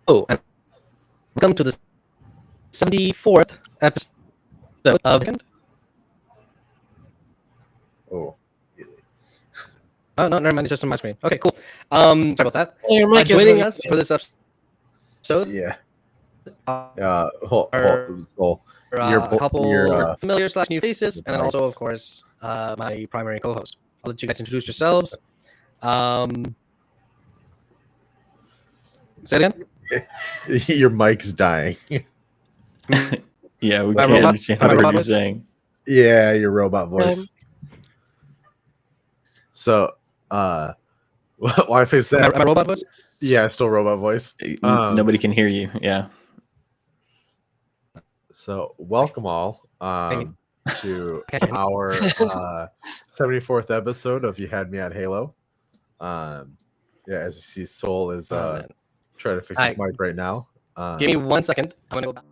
Oh, and welcome to the 74th episode of Oh. Oh, no, never mind. It's just on my screen. Okay, cool. Sorry about that. Your mic is Joining really us for this episode Yeah. are So a couple familiar / new faces, the and then also, of mics. course, my primary co-host. I'll let you guys introduce yourselves. Say it again. Your mic's dying. Yeah, we My can't robot- understand my what robot you're voice? saying. Yeah, your robot voice. So, why face that? My robot voice. Yeah, still robot voice. Nobody can hear you. Yeah. So, welcome all to our 74th episode of You Had Me at Halo. Yeah, as you see, Soul is man. trying to fix his mic right now. Give me 1 second. I'm gonna go back.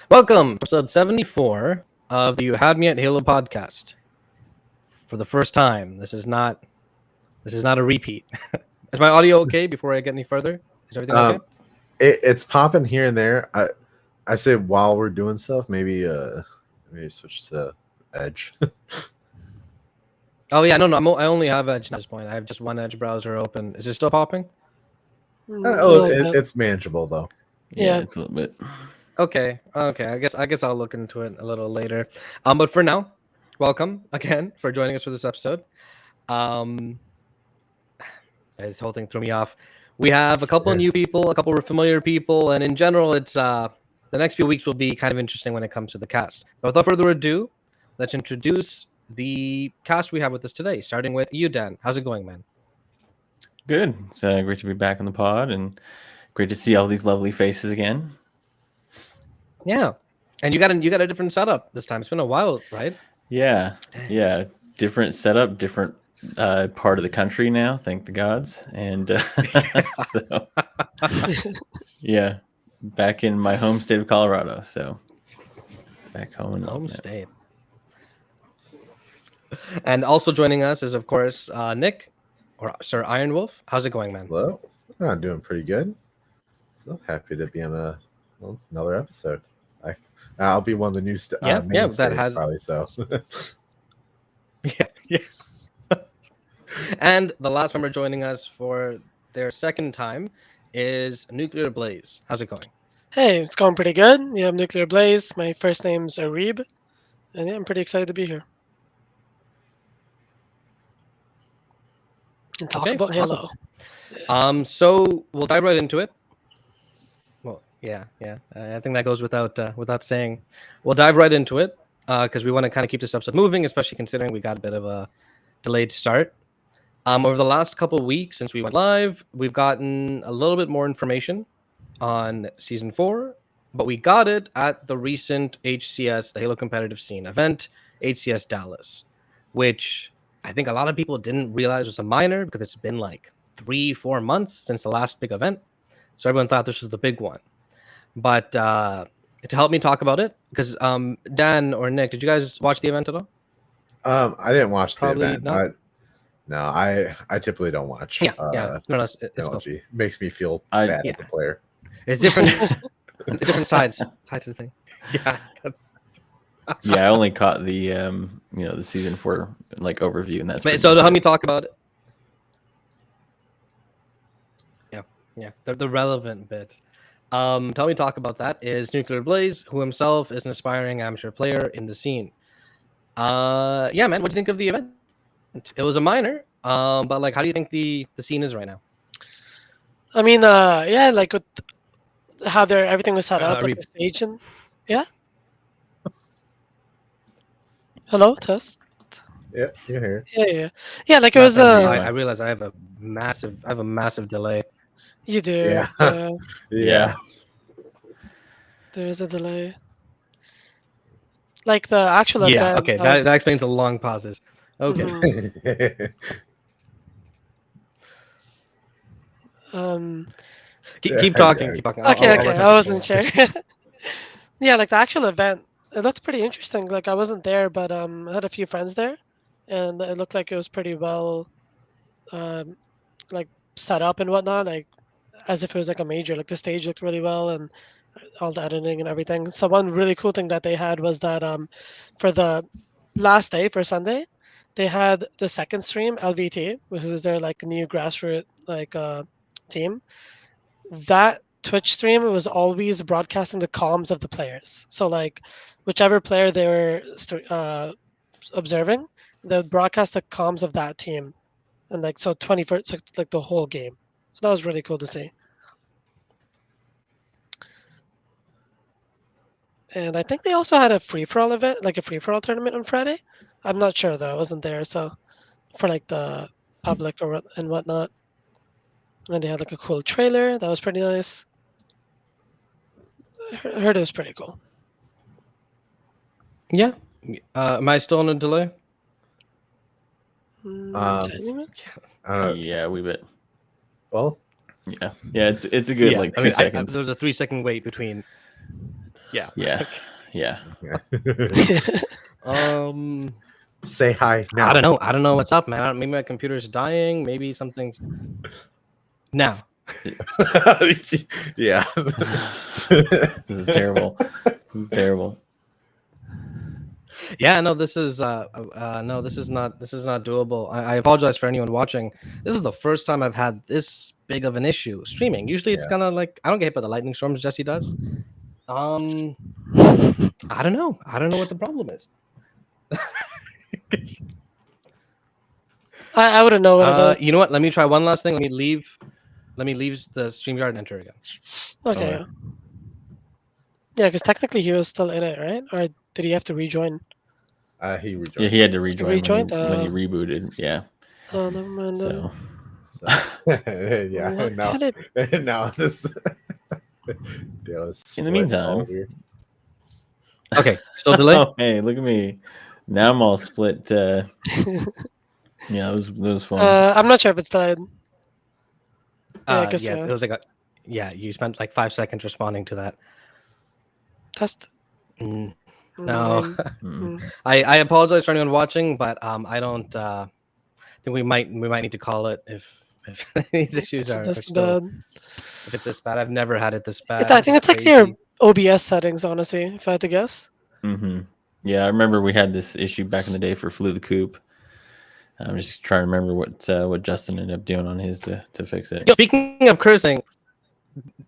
Welcome, episode 74 of the You Had Me at Halo podcast. For the first time, this is not a repeat. Is my audio okay before I get any further? Is everything okay? It's popping here and there. I say while we're doing stuff, maybe switch to Edge. Oh yeah, no, I only have Edge at this point. I have just one Edge browser open. Is it still popping? It's manageable though. Yeah, it's a little bit. Okay. I guess I'll look into it a little later. But for now, welcome again for joining us for this episode. This whole thing threw me off. We have a couple of new people, a couple of familiar people, and in general, it's the next few weeks will be kind of interesting when it comes to the cast. But without further ado, let's introduce the cast we have with us today, starting with you, Dan. How's it going, man? Good. It's great to be back on the pod and great to see all these lovely faces again. Yeah, and you got a different setup this time. It's been a while, right? Yeah, different setup, different part of the country now. Thank the gods. And so, yeah, back in my home state of Colorado. So back home in home state. And also joining us is, of course, Nick, or Sir Iron Wolf. How's it going, man? Well, I'm doing pretty good. So happy to be on another episode. I'll be one of the new that has probably so. Yes. And the last member joining us for their second time is Nuclear Blaze. How's it going? Hey, it's going pretty good. Yeah, I'm Nuclear Blaze. My first name's Arib, and yeah, I'm pretty excited to be here and talk about Halo. Awesome. So we'll dive right into it. Well, yeah. I think that goes without saying. We'll dive right into it because we want to kind of keep this episode moving, especially considering we got a bit of a delayed start. Over the last couple of weeks since we went live, we've gotten a little bit more information on Season 4, but we got it at the recent HCS, the Halo Competitive Scene event, HCS Dallas, which I think a lot of people didn't realize was a minor because it's been like 3-4 months since the last big event. So everyone thought this was the big one. But to help me talk about it, because Dan or Nick, did you guys watch the event at all? I didn't watch the event. Not. No, I typically don't watch. No, it's cool. It makes me feel bad as a player. It's different, different sides of the thing. Yeah. Yeah, I only caught the the Season 4 like overview, and that's so to help me talk about it. Yeah, the relevant bits. Tell me talk about that is Nuclear Blaze, who himself is an aspiring amateur player in the scene. Yeah, man, what do you think of the event? It was a minor, but like, how do you think the scene is right now? I mean, yeah, like with how everything was set up, like the stage and yeah. Hello, test. Yeah, you're here. Yeah. Like it was. I realize I have a massive delay. You do. Yeah. There is a delay. Like the actual event. Yeah. Okay. That explains the long pauses. Okay. Keep talking. Keep talking. Okay. I wasn't sure. Yeah, like the actual event, it looked pretty interesting. Like I wasn't there, but I had a few friends there, and it looked like it was pretty well, like set up and whatnot. Like as if it was like a major. Like the stage looked really well, and all the editing and everything. So one really cool thing that they had was that for the last day, for Sunday, they had the second stream, LVT, who's their like new grassroots like team. That Twitch stream was always broadcasting the comms of the players. So like whichever player they were observing, they would broadcast the comms of that team, and like so 21st, like the whole game. So that was really cool to see. And I think they also had a free-for-all event, like a free-for-all tournament on Friday. I'm not sure though. I wasn't there, so for like the public and whatnot. And they had like a cool trailer that was pretty nice. I heard it was pretty cool. Yeah. Am I still in a delay? Yeah, we bit. Well, yeah. It's a good like 2 seconds. There was a 3 second wait between. Yeah. Yeah. Yeah. Say hi now. I don't know. I don't know what's up, man. Maybe my computer's dying. Maybe something's now. Yeah. This is terrible. This is terrible. Yeah, no, this is no, this is not doable. I apologize for anyone watching. This is the first time I've had this big of an issue streaming. Usually it's kind of like I don't get hit by the lightning storms Jesse does. I don't know. I don't know what the problem is. I wouldn't know what it is. You know what? Let me try one last thing. Let me leave the StreamYard and enter again. Okay. Alright. Yeah, because technically he was still in it, right? Or did he have to rejoin? He rejoined. Yeah, he had to rejoin rejoined? when he rebooted. Yeah. Oh, never mind then. So Yeah. What Now, had it- now this. in the meantime, Okay, still delay. oh, hey, look at me. Now I'm all split. Yeah, it was fun. I'm not sure if it's delayed. Yeah, I guess yeah, so. it was like you spent like 5 seconds responding to that. Test. No, Mm. I apologize for anyone watching, but I don't think we might need to call it if these issues It's are this still, bad. if it's this bad. I've never had it this bad. I think it's like crazy. your OBS settings, honestly, if I had to guess. Mm-hmm. Yeah, I remember we had this issue back in the day for Flew the Coop. I'm just trying to remember what Justin ended up doing on his to fix it. Yo, speaking of cursing,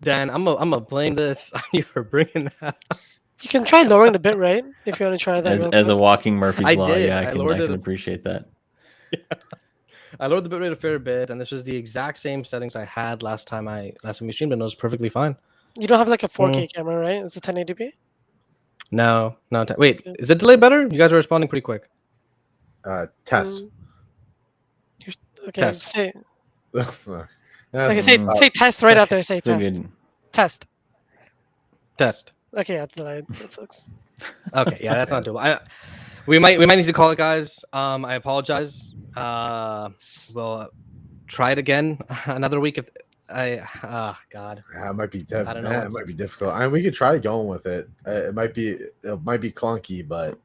Dan, I'm gonna blame this on you for bringing that up. You can try lowering the bitrate if you want to try that. real As a quick. walking Murphy's I Law, did. yeah, I I lowered can it. appreciate that. I lowered the bitrate a fair bit, and this was the exact same settings I had last time we streamed, and it was perfectly fine. You don't have like a 4K camera, right? It's a 1080p. No. Wait, Okay. is it delay better? You guys are responding pretty quick. Test. Okay, Test. say Okay, say test right after I say So test. good. Test. Test. Okay, yeah, delayed. That sucks. Okay, yeah, that's not doable. We might need to call it, guys. I apologize. We'll try it again another week if God. That might be I don't know that what's- might be difficult. I mean, we could try going with it. It might be clunky, but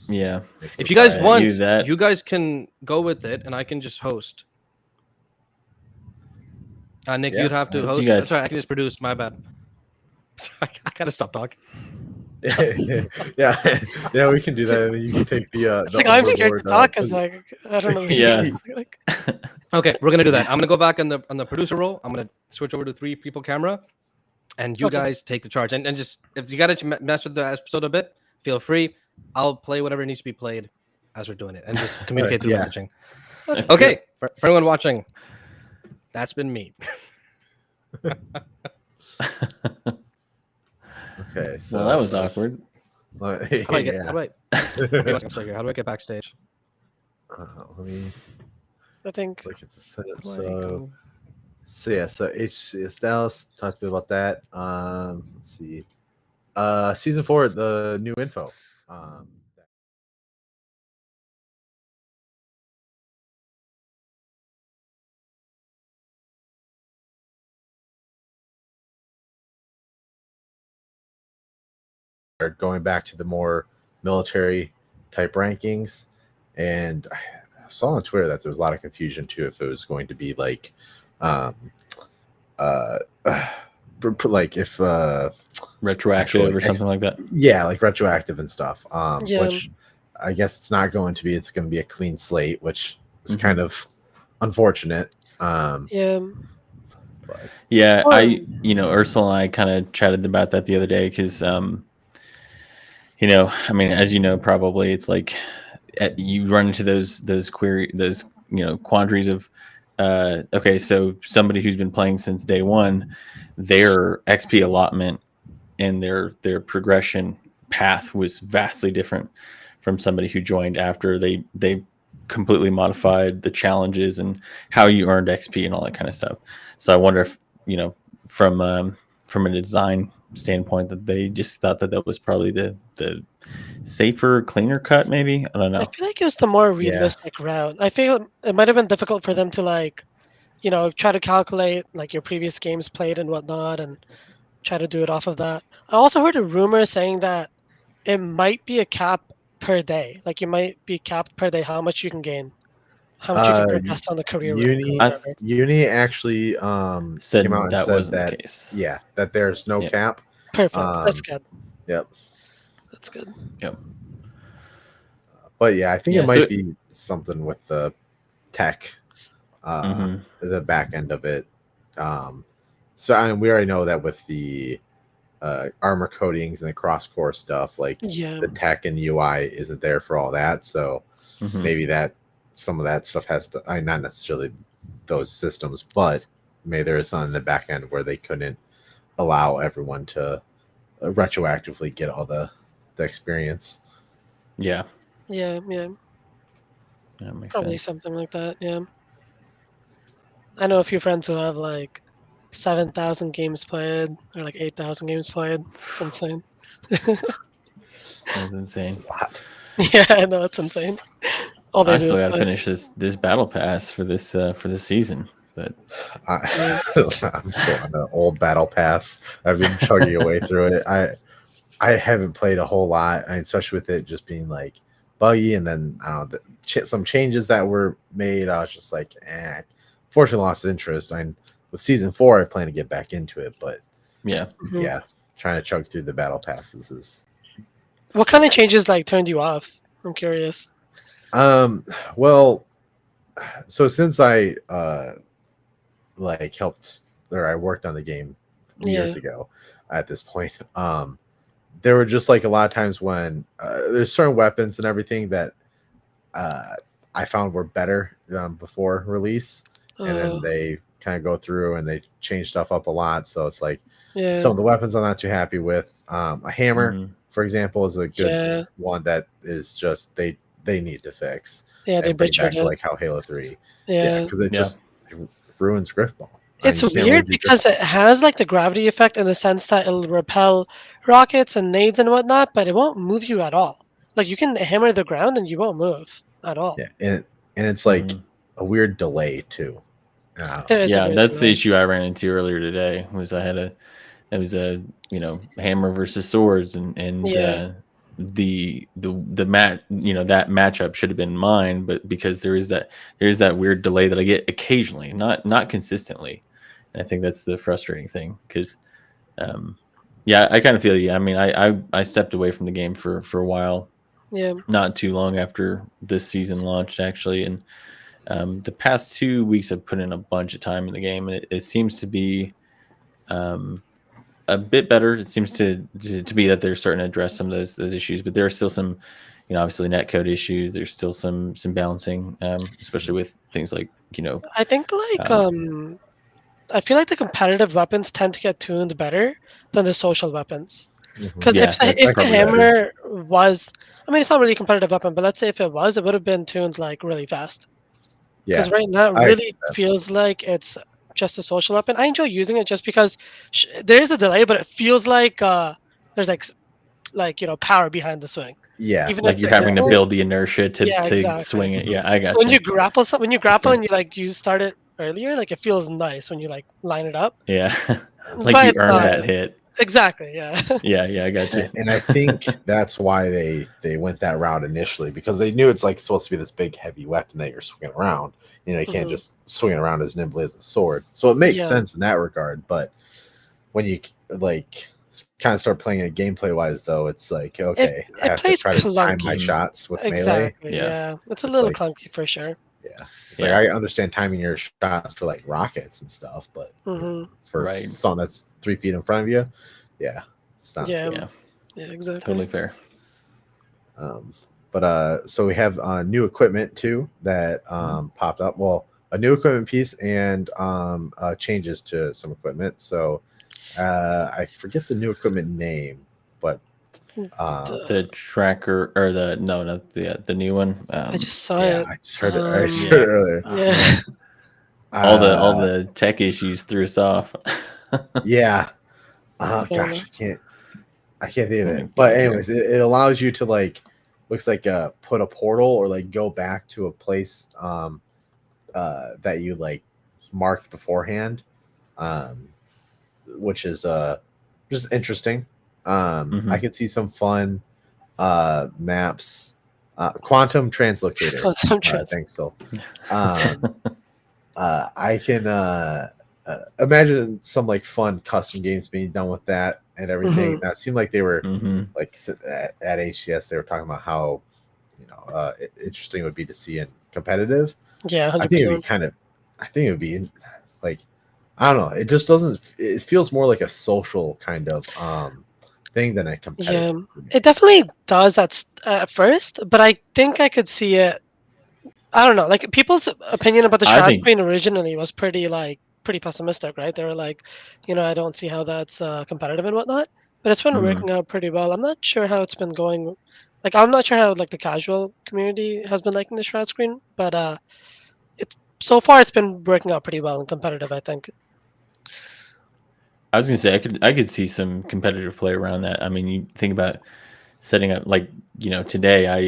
Yeah. If you guys try it. want, Use that. you guys can go with it, and I can just host. Nick, Yeah, you'd have to up to host. you guys. Sorry, I can just produce. My bad. I gotta stop talking. yeah, we can do that, and then you can take the. It's like I'm scared to talk because like I don't know. Yeah. Like, Okay, we're gonna do that. I'm gonna go back on the producer role. I'm gonna switch over to 3 people camera, and you Okay. guys take the charge. And just if you gotta mess with the episode a bit, feel free. I'll play whatever needs to be played as we're doing it, and just communicate through yeah. messaging. Okay. Okay, for anyone watching, that's been me. Okay, so Well, that was awkward. How do I get? Yeah. How do I? Maybe I'm still here. How do I get backstage? Let me I think look at the setup. How do I So, go? so HCS Dallas talked about that. Let's see. Season 4, the new info. Are going back to the more military type rankings, and I saw on Twitter that there was a lot of confusion too if it was going to be like like if Retroactive actually, or something like that. yeah, like retroactive and stuff, Yeah. which I guess it's not going to be. It's going to be a clean slate, which is kind of unfortunate. yeah. But Yeah, Or- Aarsal and I kind of chatted about that the other day because, I mean, as you know, probably it's like you run into those quandaries of, okay, so somebody who's been playing since day one, their XP allotment and their progression path was vastly different from somebody who joined after they completely modified the challenges and how you earned XP and all that kind of stuff. So I wonder if, from a design standpoint, that they just thought that was probably the safer, cleaner cut, maybe. I don't know. I feel like it was the more realistic route. I feel it might have been difficult for them to try to calculate like your previous games played and whatnot, and try to do it off of that. I also heard a rumor saying that it might be a cap per day. Like you might be capped per day how much you can gain, how much you can progress on the career rank or whatever. Uni actually Said came out and that said wasn't that the case. yeah, that there's no Yeah. cap. Perfect. That's good. Yep. That's good. Yep. But yeah, I think Yeah, it so might be something with the tech, the back end of it. So I mean, we already know that with the armor coatings and the cross core stuff, like Yeah. the tech and UI isn't there for all that. So maybe that some of that stuff has to, I mean, not necessarily those systems, but maybe there is something in the back end where they couldn't allow everyone to retroactively get all the experience. Yeah. Yeah. That makes Probably sense. something like that. Yeah. I know a few friends who have like 7,000 games played or like 8,000 games played. It's insane. That's insane. It's a lot. Yeah, I know it's insane. All they I do still is got to play. finish this battle pass for this season, but I'm still on the old battle pass. I've been chugging away through it. I haven't played a whole lot, and especially with it just being like buggy, and then I don't know some changes that were made. I was just like, fortunately lost interest. And with season 4, I plan to get back into it, but yeah. yeah, trying to chug through the battle passes is. What kind of changes like turned you off? I'm curious. Well, so since I like helped or I worked on the game years ago at this point, there were just like a lot of times when there's certain weapons and everything that I found were better before release, and then they kind of go through and they change stuff up a lot. So it's like some of the weapons I'm not too happy with. A hammer, for example, is a good one that is just they need to fix. Yeah, they bring back butchered to it. like how Halo 3. Yeah, because it just ruins Griffball. It's weird because it has like the gravity effect in the sense that it'll repel rockets and nades and whatnot, but it won't move you at all. Like you can hammer the ground and you won't move at all. Yeah, and it's like a weird delay too. Yeah, that's the issue I ran into earlier today. Was I had a hammer versus swords, and the that matchup should have been mine, but because there is that weird delay that I get occasionally, not consistently, and I think that's the frustrating thing because I kind of feel you. I mean, I stepped away from the game for a while, not too long after this season launched actually, and the past 2 weeks I've put in a bunch of time in the game, and it seems to be a bit better. It seems to be that they're starting to address some of those issues, but there are still some, obviously netcode issues. There's still some balancing, especially with things like, I think like I feel like the competitive weapons tend to get tuned better than the social weapons. Because if the hammer was, I mean, it's not really a competitive weapon, but let's say if it was, it would have been tuned like really fast. Because right now it really feels like it's just a social weapon. I enjoy using it just because there is a delay, but it feels like there's like power behind the swing. Yeah, even like you're having to build the inertia to exactly. swing it. Yeah, I got so you. When you grapple and you start it earlier, like it feels nice when you like line it up. Yeah, like you earn that hit. Exactly. Yeah. yeah, I got you. And I think that's why they went that route initially, because they knew it's like supposed to be this big heavy weapon that you're swinging around. You can't just swing it around as nimbly as a sword. So it makes sense in that regard. But when you like kind of start playing it gameplay wise, though, it's like okay, I have to try to time my shots with melee. Yeah, it's a little clunky for sure. Yeah, it's like I understand timing your shots for like rockets and stuff, but for something that's 3 feet in front of you, it's not. Yeah, exactly. Totally fair. But so we have new equipment too that popped up. Well, a new equipment piece and changes to some equipment. So I forget the new equipment name, but the tracker or not the new one. I just saw it. I just heard it. I just heard it earlier. Yeah. all the tech issues threw us off. Yeah. Oh gosh, I can't think of it. But anyways, it allows you to like, looks like put a portal or like go back to a place that you like marked beforehand, which is just interesting. I could see some fun maps. Quantum Translocator. Quantum Trans. Thanks, Sil. I can imagine some like fun custom games being done with that and everything. That seemed like they were like at HCS. They were talking about how interesting it would be to see in competitive. Yeah, 100%. I think it'd be kind of. I think it would be like, I don't know. It just doesn't. It feels more like a social kind of thing than a competitive. Yeah, it definitely does at first, but I think I could see it. I don't know. Like people's opinion about the shroud screen originally was pretty pessimistic, right? They were like, I don't see how that's competitive and whatnot. But it's been working out pretty well. I'm not sure how it's been going. Like I'm not sure how like the casual community has been liking the shroud screen, but so far it's been working out pretty well in competitive, I think. I was gonna say I could see some competitive play around that. I mean, you think about setting up like today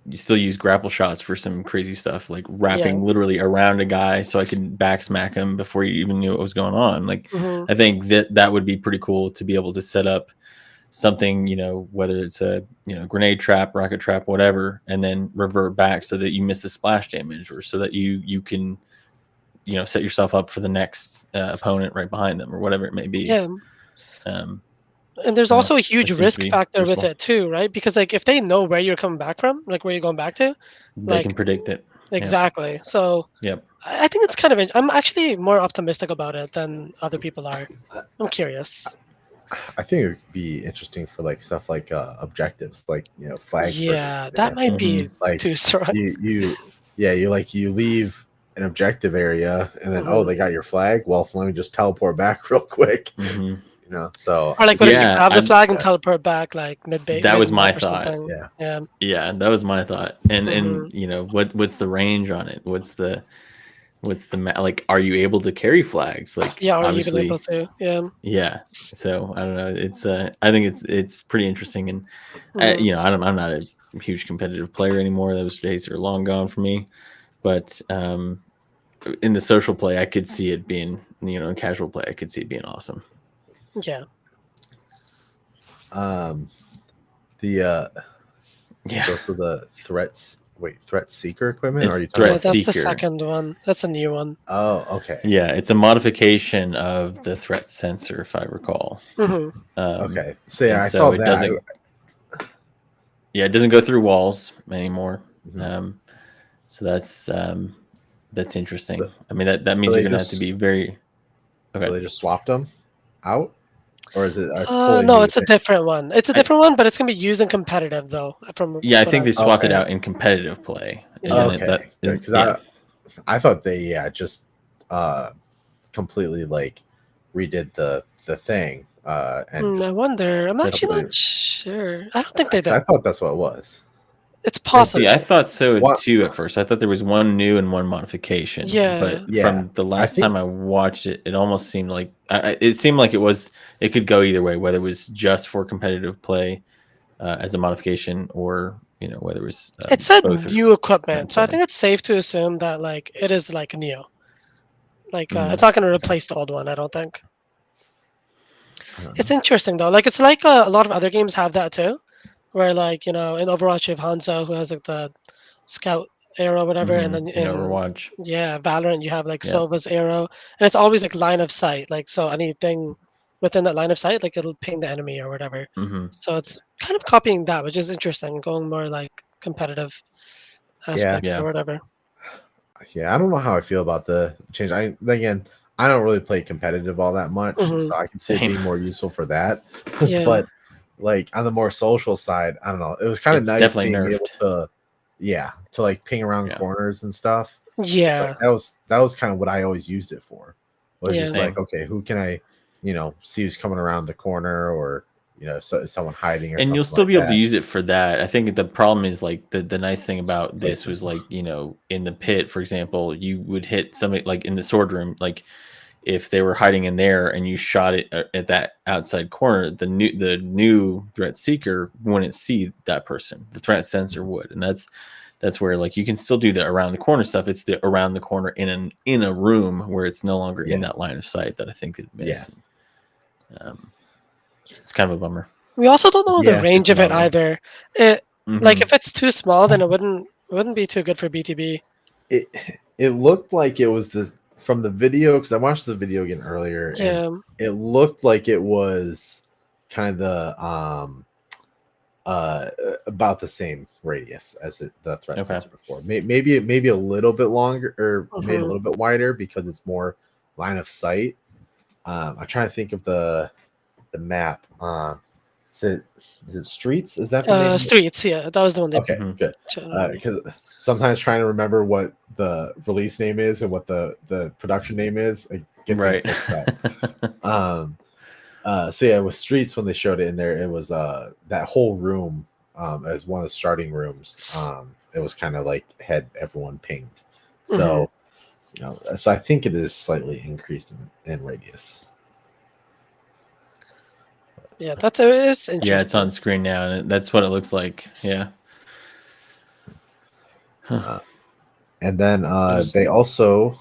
you still use grapple shots for some crazy stuff, like wrapping literally around a guy so I can back smack him before you even knew what was going on. Like I think that would be pretty cool to be able to set up something, whether it's a grenade trap, rocket trap, whatever, and then revert back so that you miss the splash damage, or so that you can set yourself up for the next opponent right behind them, or whatever it may be. Yeah. And there's also a huge risk factor with it too, right? Because like if they know where you're coming back from, like where you're going back to, they can predict it. Exactly. Yep. So I think it's kind of. I'm actually more optimistic about it than other people are. I'm curious. I think it would be interesting for like stuff like objectives, like flags. Yeah, that might be like too strong. You leave an objective area, and then they got your flag. Well, let me just teleport back real quick. So or like you grab the flag and teleport back like mid-base. That was my thought. Yeah, that was my thought. And what's the range on it? What's the like? Are you able to carry flags? Like are you even able to? Yeah. So I don't know. It's I think it's pretty interesting, and I'm not a huge competitive player anymore. Those days are long gone for me. But in the social play, I could see it being in casual play, I could see it being awesome. Yeah. So the threat seeker equipment? Or are you that's the second one. That's a new one. Oh, okay. Yeah, it's a modification of the threat sensor, if I recall. Okay. So I saw it that. It doesn't go through walls anymore. So that's interesting. So, I mean, that means you're gonna have to be very. Okay. So they just swapped them out, or is it? No, it's a different one. It's a different one, but it's gonna be used in competitive though. I think they swapped it out in competitive play. Okay, because I thought they just completely like redid the thing. And I wonder. I'm actually not sure. I don't think they did. I thought that's what it was. It's possible. I thought so too at first. I thought there was one new and one modification. But from the last time I watched it, it almost seemed like it could go either way, whether it was just for competitive play as a modification, or whether it was. It said new equipment, so I think it's safe to assume that like it is like new. Like it's not going to replace the old one, I don't think. It's interesting though. Like it's like a lot of other games have that too. Where like in Overwatch you have Hanzo, who has like the scout arrow, whatever, and then in Overwatch, Valorant you have like Sova's arrow, and it's always like line of sight. Like so anything within that line of sight, like it'll ping the enemy or whatever. So it's kind of copying that, which is interesting, going more like competitive aspect or whatever. Yeah, I don't know how I feel about the change. I don't really play competitive all that much, so I can see it being more useful for that. But like on the more social side, I don't know. It was kind of nice being able to like ping around corners and stuff. Yeah, like, that was kind of what I always used it for. Was just like, okay, who can I, see who's coming around the corner, or someone hiding, or and you'll still be able to use it for that. I think the problem is like the nice thing about this was like in the pit, for example, you would hit somebody like in the sword room, like. If they were hiding in there and you shot it at that outside corner, the new threat seeker wouldn't see that person. The threat sensor would, and that's where like you can still do the around the corner stuff. It's the around the corner in a room where it's no longer in that line of sight that I think it missed. It's kind of a bummer. We also don't know the Yeah, range it's of it another one. either. Like Mhm. if it's too small, then it wouldn't be too good for BTB. It looked like it was this from the video, because I watched the video again earlier, and Yeah, it looked like it was kind of the about the same radius as the threat Okay. sensor before. Maybe a little bit longer, or maybe a Mhm. little bit wider because it's more line of sight. I'm trying to think of the map. Is it Streets? Is that the name? Streets. Yeah, that was the one they. Okay, Mhm. good. Generally. Because sometimes trying to remember what the release name is and what the production name is, I get Right. things mixed up. So yeah, with Streets, when they showed it in there, it was that whole room as one of the starting rooms. It was kind of like had everyone pinged. So so I think it is slightly increased in radius. Yeah, it is interesting. Yeah, it's on screen now, and that's what it looks like. Yeah. And then they also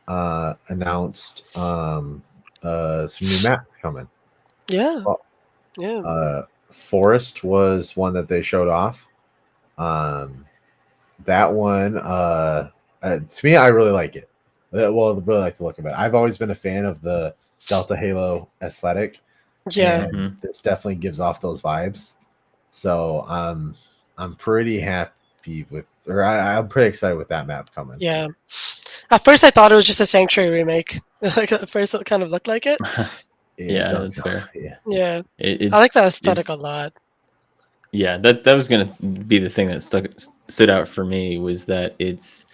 announced some new maps coming. Yeah, Well, yeah, Forest was one that they showed off. That one, to me, I really like it. Well, I really like the look of it. I've always been a fan of the Delta Halo aesthetic, yeah. and this definitely gives off those vibes. So I'm pretty happy with, or I'm pretty excited with that map coming. Yeah. At first, I thought it was just a Sanctuary remake. Like at first, it kind of looked like it. Yeah, does that's feel- fair. Yeah. Yeah, It's, I like that aesthetic it's- a lot. Yeah, that was gonna be the thing that stood out for me, was that it's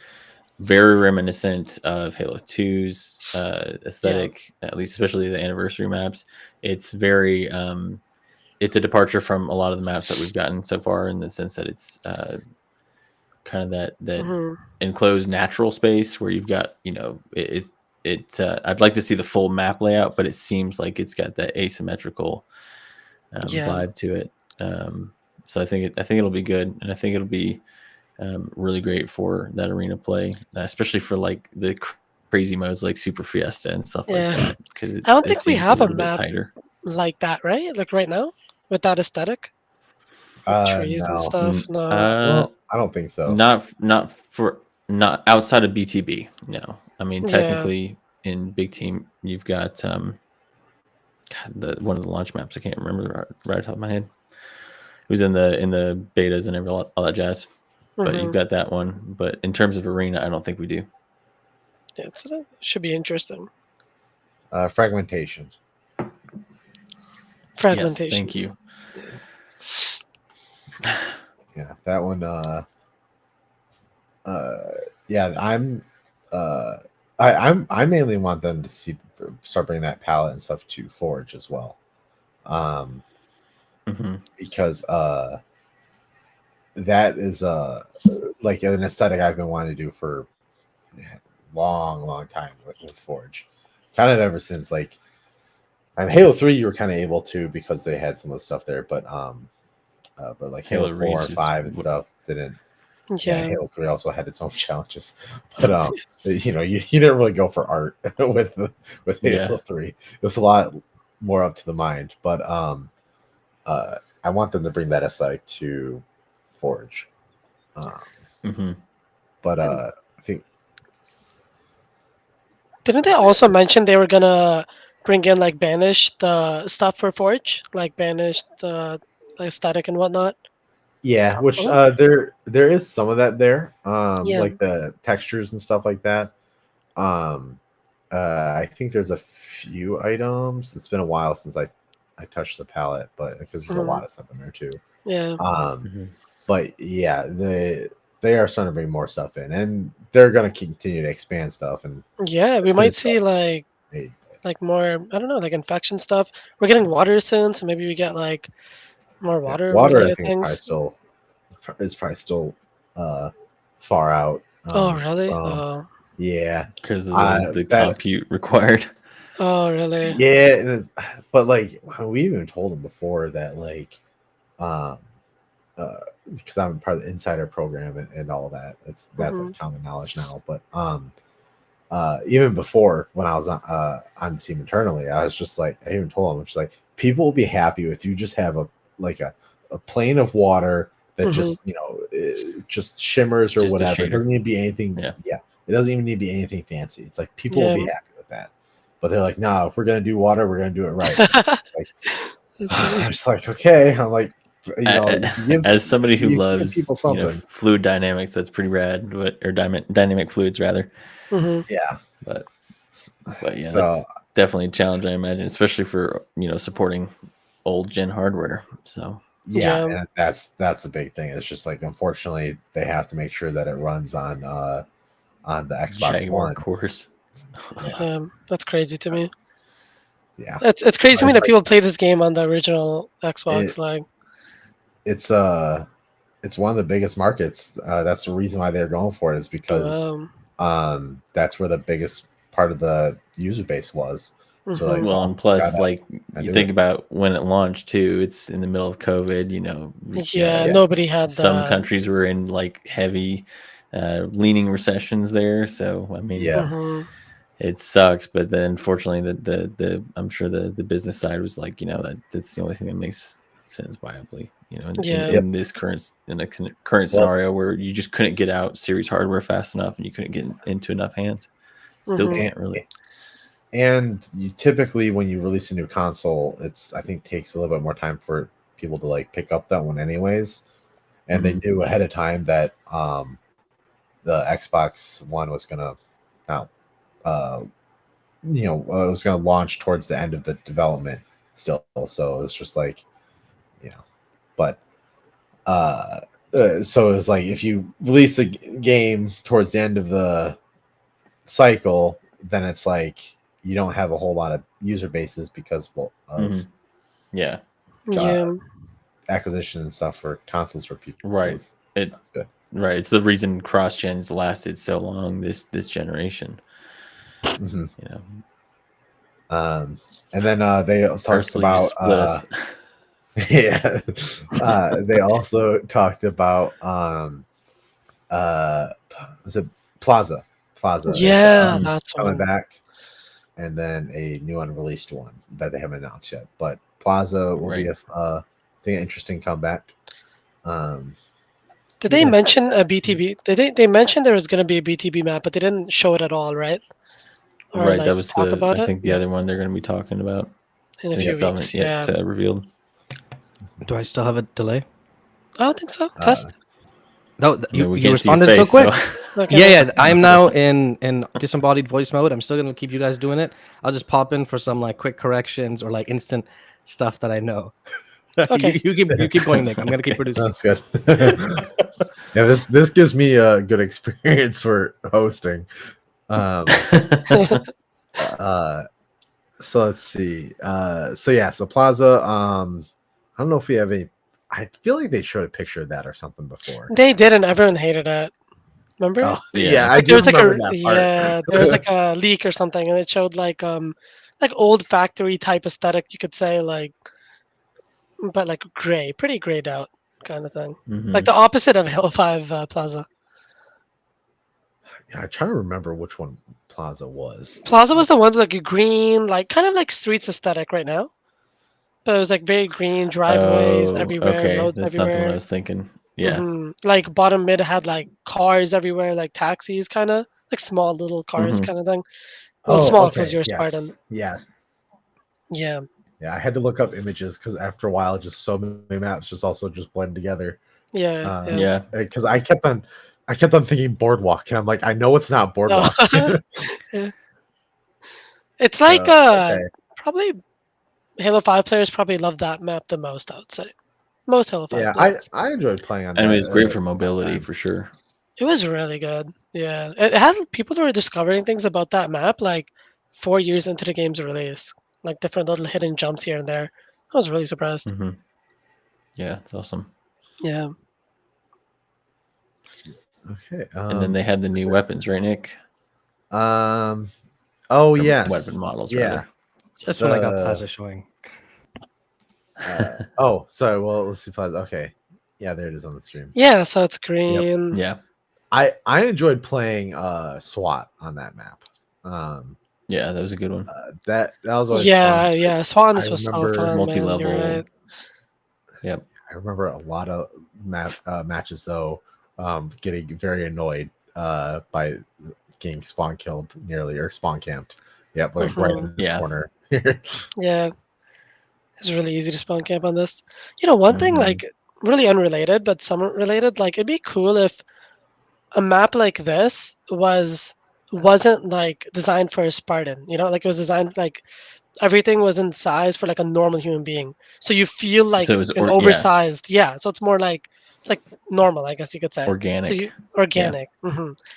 very reminiscent of Halo 2's aesthetic, at least especially the anniversary maps. It's very it's a departure from a lot of the maps that we've gotten so far, in the sense that it's kind of that Mhm. enclosed natural space where you've got, I'd like to see the full map layout, but it seems like it's got that asymmetrical Yeah, vibe to it. So I think it'll be good, and I think it'll be really great for that arena play, especially for like the crazy modes like Super Fiesta and stuff like yeah. that, because I don't it think we seems a have a little bit map tighter. like that, right? Like right now, with that aesthetic, with trees and No. stuff. No. Well, I don't think so. Not outside of BTB. No, I mean, Yeah. technically in Big Team you've got one of the launch maps. I can't remember right off the top of my head. It was in the betas and all that jazz. But you've Mhm. got that one. But in terms of arena, I don't think we do. Yeah, it should be interesting. Fragmentation. Fragmentation. Yes, thank you. Yeah, that one. Yeah, I mainly want them to start bringing that palette and stuff to Forge as well, because that is like an aesthetic I've been wanting to do for long time with Forge, kind of ever since like, and Halo 3 you were kind of able to because they had some of the stuff there, but like Halo 4 and 5 and stuff didn't. Yeah, Halo 3 also had its own challenges, but you didn't really go for art with Halo 3. It was a lot more up to the mind, but I want them to bring that aesthetic to Forge. But I think, didn't they also mention they were gonna bring in like banish the stuff for Forge, like banish the aesthetic and whatnot? yeah, which there is some of that there, like the textures and stuff like that. I think there's a few items. It's been a while since I touched the palette, but because there's a lot of stuff in there too. Yeah. But yeah, they are starting to bring more stuff in, and they're gonna continue to expand stuff. And yeah, we might see like more, I don't know, like infection stuff. We're getting water soon, so maybe we get like more water I related think things. is probably still far out. Oh really? Yeah, because of the compute required. Oh really? Yeah, but like we even told them before that like, because I'm part of the insider program and all that. That's like common knowledge now. But even before when I was on the team internally, I was just like, I even told them, I'm just like, people will be happy if you just have a plane of water that just just shimmers or Just a whatever. It shader. doesn't need to be anything. Yeah. It doesn't even need to be anything fancy. It's like people will be happy with that. But they're like, no, if we're gonna do water, we're gonna do it right. I'm just like, okay. I'm like, as somebody who you give loves people something. fluid dynamics, that's pretty rad. Or dynamic fluids rather. Yeah. But yeah, So, that's definitely a challenge, I imagine, especially for supporting old gen hardware. So yeah, and that's a big thing. It's just like, unfortunately, they have to make sure that it runs on the Xbox Jaguar One. cores. That's crazy to me. Yeah, It's crazy to me that people play this game on the original Xbox. It's one of the biggest markets. That's the reason why they're going for it, is because that's where the biggest part of the user base was. So like, well, and plus, you think about when it launched too. It's in the middle of COVID. Nobody had some countries were in like heavy, leaning recessions there. So I mean, it sucks. But then, unfortunately, the I'm sure the business side was like, that's the only thing that makes sense viably. In this current scenario where you just couldn't get out series hardware fast enough and you couldn't get into enough hands. Still can't really. And you typically, when you release a new console, I think takes a little bit more time for people to like pick up that one anyways. And they knew ahead of time that the Xbox One was gonna it was gonna launch towards the end of the development still. So it's just like, but so it was like, if you release a game towards the end of the cycle, then it's like you don't have a whole lot of user bases because of acquisition and stuff for consoles for people. Right. Right. It's the reason cross gens lasted so long this generation. And then they talked about they also talked about was it Plaza? That's coming back, and then a new unreleased one that they haven't announced yet. But Plaza will be I think an interesting comeback. Did they mention a BTB? They mentioned there was going to be a BTB map, but they didn't show it at all, right? Or that was I think the other one they're going to be talking about in a few weeks. Yet revealed. Do I still have a delay? I don't think so. Test. No, you can't responded see your face, so quick. So. Yeah. I'm now in disembodied voice mode. I'm still gonna keep you guys doing it. I'll just pop in for some like quick corrections or like instant stuff that I know. Okay. you keep going, Nick. I'm gonna keep producing. That's good. This gives me a good experience for hosting. So let's see. So Plaza. I don't know if we have any. I feel like they showed a picture of that or something before. They did, and everyone hated it. Remember? Oh, I there was there was like a leak or something, and it showed like old factory type aesthetic, you could say, but like gray, pretty grayed out kind of thing, like the opposite of Halo 5 Plaza. Yeah, I try to remember which one Plaza was. Plaza was the one with like a green, like kind of like Streets aesthetic right now. But it was like very green, driveways everywhere, roads that's everywhere. not the one I was thinking. Yeah. Like bottom mid had like cars everywhere, like taxis, kind of like small little cars, kind of thing. Well, small because you're Spartan. Yes. Yeah. Yeah, I had to look up images because after a while, just so many maps just blend together. Yeah. Because I kept on thinking Boardwalk, and I'm like, I know it's not Boardwalk. Yeah. It's like probably Halo 5 players probably love that map the most, I would say. Most Halo 5 players. I enjoyed playing on that. I mean, it's great for mobility for sure. It was really good. Yeah. It has people that were discovering things about that map like 4 years into the game's release. Like different little hidden jumps here and there. I was really surprised. Yeah, it's awesome. Yeah. Okay. And then they had the new weapons, right, Nick? Yes. Weapon models, rather. Just when I got Plaza showing. Sorry. Well, let's see Plaza. Okay. Yeah, there it is on the stream. Yeah, so it's green. Yep. Yeah. I enjoyed playing SWAT on that map. Yeah, that was a good one. That was always Yeah, fun. yeah. Swan's I was so remember fun, man. Multi-level. You're right. Yep. I remember a lot of matches though, getting very annoyed by getting spawn killed nearly or spawn camped. Yep, like right in this Yeah. corner. Yeah, it's really easy to spawn camp on this. You know, one thing like really unrelated but somewhat related, like it'd be cool if a map like this wasn't like designed for a Spartan. You know, like it was designed like everything was in size for like a normal human being. So you feel like So it was an yeah, oversized. Yeah, so it's more like normal, I guess you could say. So organic. you organic.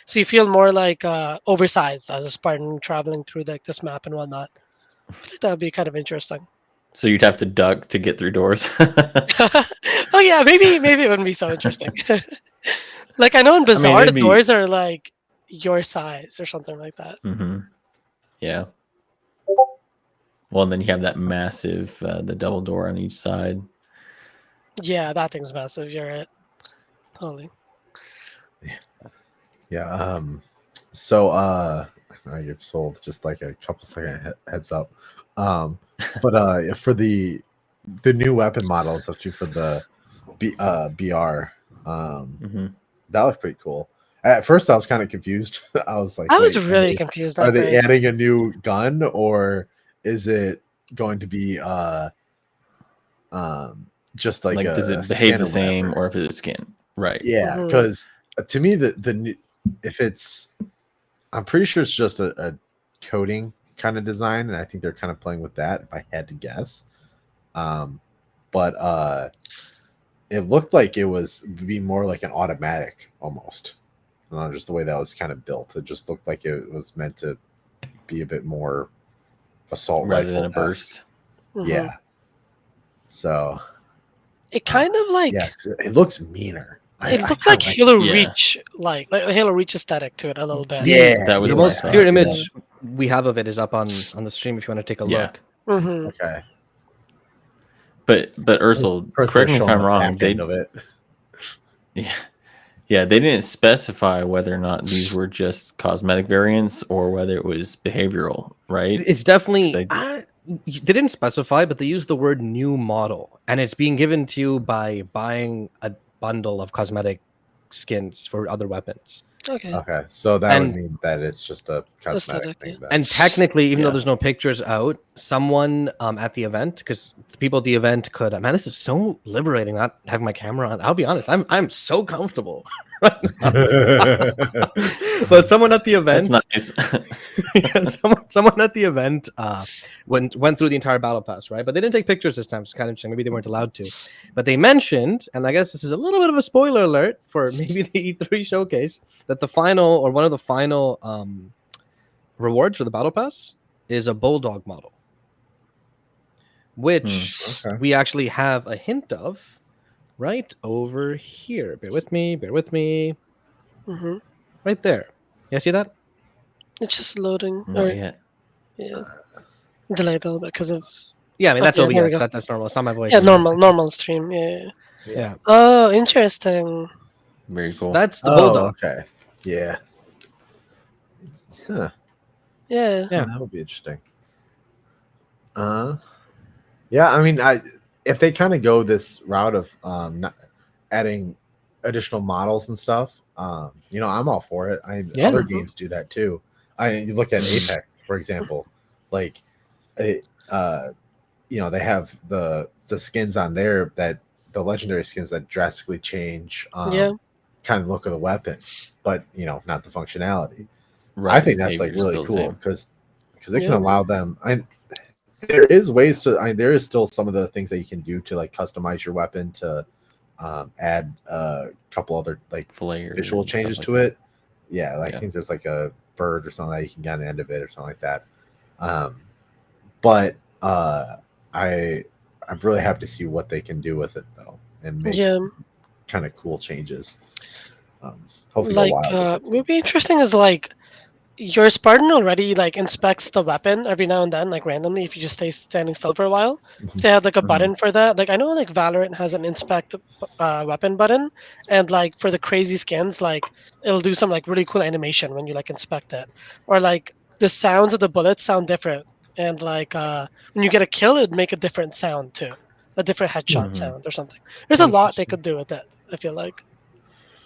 So you feel more like oversized as a Spartan traveling through like this map and whatnot. I feel like that would be kind of interesting. So you'd have to duck to get through doors. Oh yeah, maybe it wouldn't be so interesting. Like I know in Bazaar it'd the be- doors are like your size or something like that. Yeah. Well, and then you have that massive, the double door on each side. Yeah, that thing's massive. You're right. Totally. Yeah. So you've sold just like a couple second heads up. But for the new weapon models that you for the BR, that looked pretty cool. At first, I was kind of confused. I was like, I was wait, really confused. are That they phase. adding a new gun or is it going to be just like does a it behave skin the or same whatever? or if it's skin? Right. Yeah, because to me the new, if it's, I'm pretty sure it's just a coding kind of design, and I think they're kind of playing with that if I had to guess. But it looked like it was be more like an automatic almost. I don't know, just the way that was kind of built. It just looked like it was meant to be a bit more assault Rather than a rifle-esque. burst. Yeah. So It kind of like yeah, 'cause it looks meaner. it I looked kinda like Halo Yeah. Reach, like a Halo Reach aesthetic to it a little bit. Yeah, That was The my most thought, clear yeah. image we have of it is up on the stream if you want to take a Yeah. look. Okay. But Aarsal, First correct they're me if showing I'm the wrong. back They end of it. yeah, they didn't specify whether or not these were just cosmetic variants or whether it was behavioral, right? It's definitely So they didn't specify, but they used the word new model, and it's being given to you by buying a bundle of cosmetic skins for other weapons. Okay. Okay, so that would And- mean that it's just a cosmetic Aesthetic, thing. yeah. Then. And technically, even though Yeah. there's no pictures out, someone at the event, because the people at the event could, man, this is so liberating not having my camera on. I'll be honest, I'm so comfortable. But someone at the event, that's nice. someone at the event went through the entire battle pass, right? But they didn't take pictures this time. It's kind of interesting. Maybe they weren't allowed to, but they mentioned, and I guess this is a little bit of a spoiler alert for maybe the E3 showcase, that the final or one of the final rewards for the battle pass is a bulldog model, which Okay. we actually have a hint of right over here. Bear with me. Right there. Yeah, see that? It's just loading. Not Or, yet. yeah. Delayed a little bit because of Yeah, I mean that's Okay, there we OBS. go. That's normal. It's not my voice. yeah normal stream. Yeah. Yeah, Oh, interesting. Very cool. that's the Oh, bulldog. okay. Yeah. Huh. Yeah. Yeah. That would be interesting. Yeah, I mean, if they kind of go this route of not adding additional models and stuff, I'm all for it. Yeah. Other games do that too. You look at Apex, for example, like they have the skins on there, that the legendary skins that drastically change Yeah. kind of look of the weapon, but not the functionality. Right, I think that's like behavior's really still the cool same. because it can Yeah. allow them. There is ways to. There is still some of the things that you can do to like customize your weapon to add a couple other like Flair visual and stuff changes like to that. it. Yeah, I Yeah. think there's like a bird or something that you can get on the end of it or something like that. But I'm really happy to see what they can do with it though, and make Yeah. some kind of cool changes. Hopefully, Like go wild. what would be interesting is like your Spartan already like inspects the weapon every now and then, like randomly, if you just stay standing still for a while. Mhm. They have like a Mhm. button for that. Like I know like Valorant has an inspect weapon button, and like for the crazy skins, like it'll do some like really cool animation when you like inspect it. Or like the sounds of the bullets sound different, and like when you get a kill, it'd make a different sound too, a different headshot sound or something. There's a lot they could do with that. I feel like.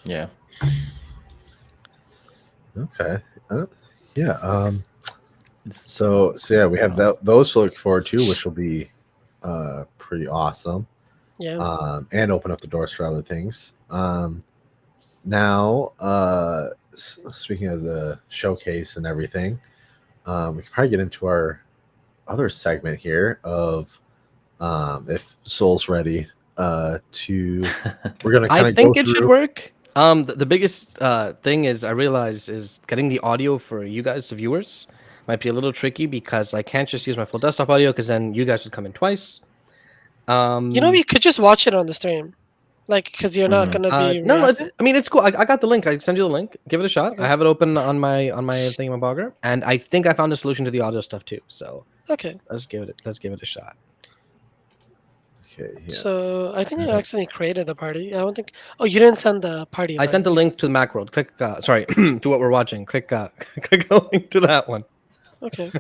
Yeah. Okay. Yeah. So yeah, we have those to look forward to, which will be pretty awesome. Yeah. And open up the doors for other things. Now, speaking of the showcase and everything, we can probably get into our other segment here of if Soul's ready to. We're gonna kind I of think go it should through. work. The biggest thing is I realize is getting the audio for you guys, the viewers, might be a little tricky because I can't just use my full desktop audio because then you guys would come in twice. You could just watch it on the stream, like because you're not gonna be no, reacting. I mean, it's cool. I got the link. I send you the link. Give it a shot. Okay. I have it open on my thingamabogger, and I think I found a solution to the audio stuff too. So Okay. let's give it a shot. Okay. Yeah. So I think I accidentally created the party. I don't think. Oh, you didn't send the party. I sent the link to the Macworld. Click. Sorry, to what we're watching. Click. Click a link to that one. Okay.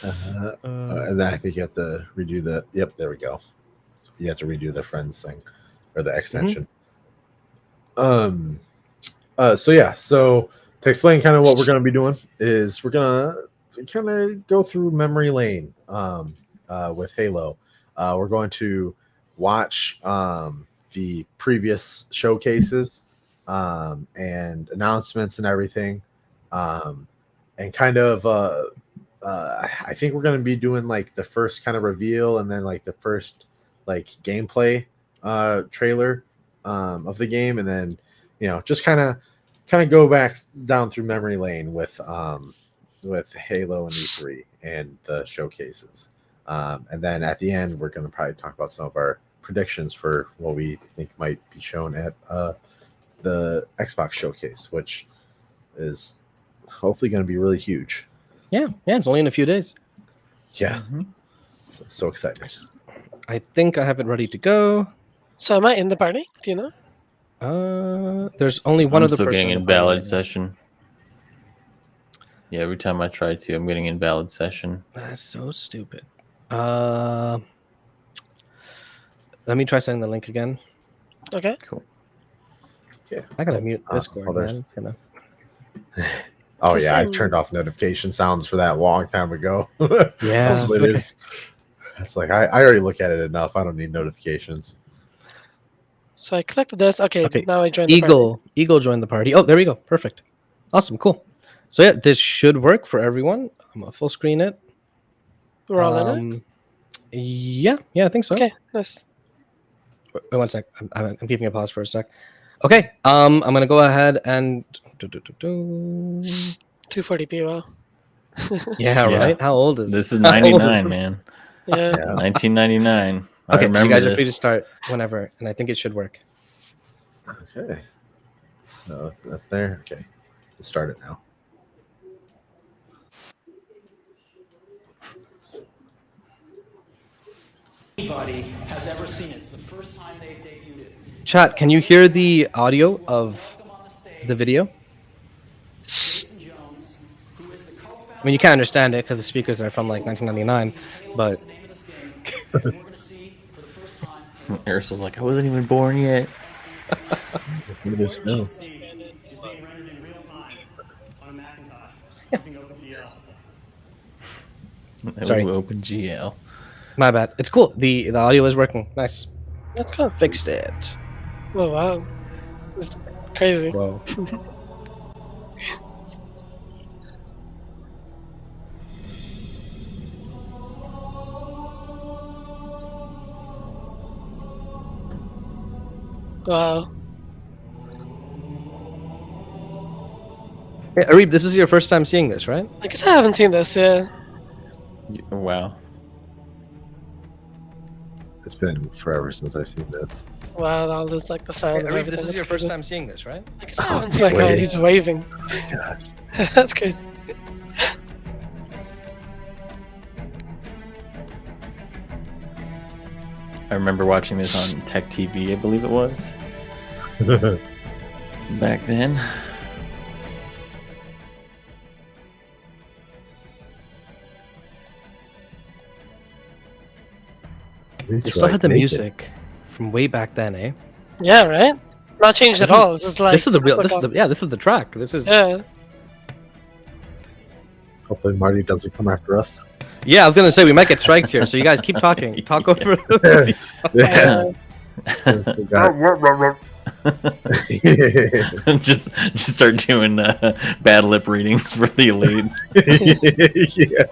And then I think you have to redo the. Yep, there we go. You have to redo the friends thing or the extension. So yeah. So to explain kind of what we're going to be doing is we're going to kind of go through memory lane with Halo. We're going to watch the previous showcases and announcements and everything, and kind of I think we're going to be doing like the first kind of reveal and then like the first like gameplay trailer of the game, and then just kind of go back down through memory lane with Halo and E3 and the showcases. And then at the end, we're going to probably talk about some of our predictions for what we think might be shown at the Xbox showcase, which is hopefully going to be really huge. Yeah, it's only in a few days. Yeah, so excited. I think I have it ready to go. So am I in the party? Do you know? There's only one I'm other still person. getting in the party invalid right now. session. Yeah, every time I try to, I'm getting invalid session. That's so stupid. Let me try sending the link again. Okay. Cool. Yeah. I gotta mute Discord, there's- man. It's gonna. Oh Just yeah, I some- turned off notification sounds for that long time ago. Yeah. It's like I already look at it enough. I don't need notifications. So I clicked this. Okay. Okay, Now I joined the party. Eagle joined the party. Oh, there we go. Perfect. Awesome. Cool. So yeah, this should work for everyone. I'm gonna full screen it. We're all in it. Yeah, I think so. Okay. Nice. Wait 1 sec. I'm keeping a pause for a sec. Okay. I'm gonna go ahead and. 240p. Wow. Yeah, Yeah. right. How old is This is how old 99, this? man. Yeah. 1999. I Okay, remember you guys this. are free to start whenever, and I think it should work. Okay, so that's there. Okay, let's start it now. Anybody has ever seen it. It's the first time they've debuted it. Chat, can you hear the audio of Welcome on the stage, the video? Jason Jones, who is the co-founder. I mean, you can't understand it because the speakers are from like 1999, but That's the name of this game. And we're going to see for the first time. Aarsal's like, I wasn't even born yet. There's no. Is being rendered in real time on a Macintosh using OpenGL. Sorry. OpenGL. my bad. It's cool. The audio is working. Nice. That's cool. Fixed it. Oh wow. It's crazy. Whoa. Wow. Hey, Arib, this is your first time seeing this, right? I guess I haven't seen this. Yeah. Wow. It's been forever since I've seen this. Wow. All this like the sound Hey, and Arib, everything. this is That's your first crazy. time seeing this, right? I guess I haven't. Oh my god, wait. he's waving. God. That's crazy. I remember watching this on Tech TV, I believe it was, back then. These They are, still like, had the naked. music from way back then, eh? Yeah, right. Not changed at This is- all. This is like This is the real. like This is the yeah. This is the track. This is yeah. Hopefully Marty doesn't come after us. yeah. I was gonna say we might get strikes here, so you guys keep talking. Talk over. Yeah. Uh, So got- just start doing bad lip readings for the elites. yeah.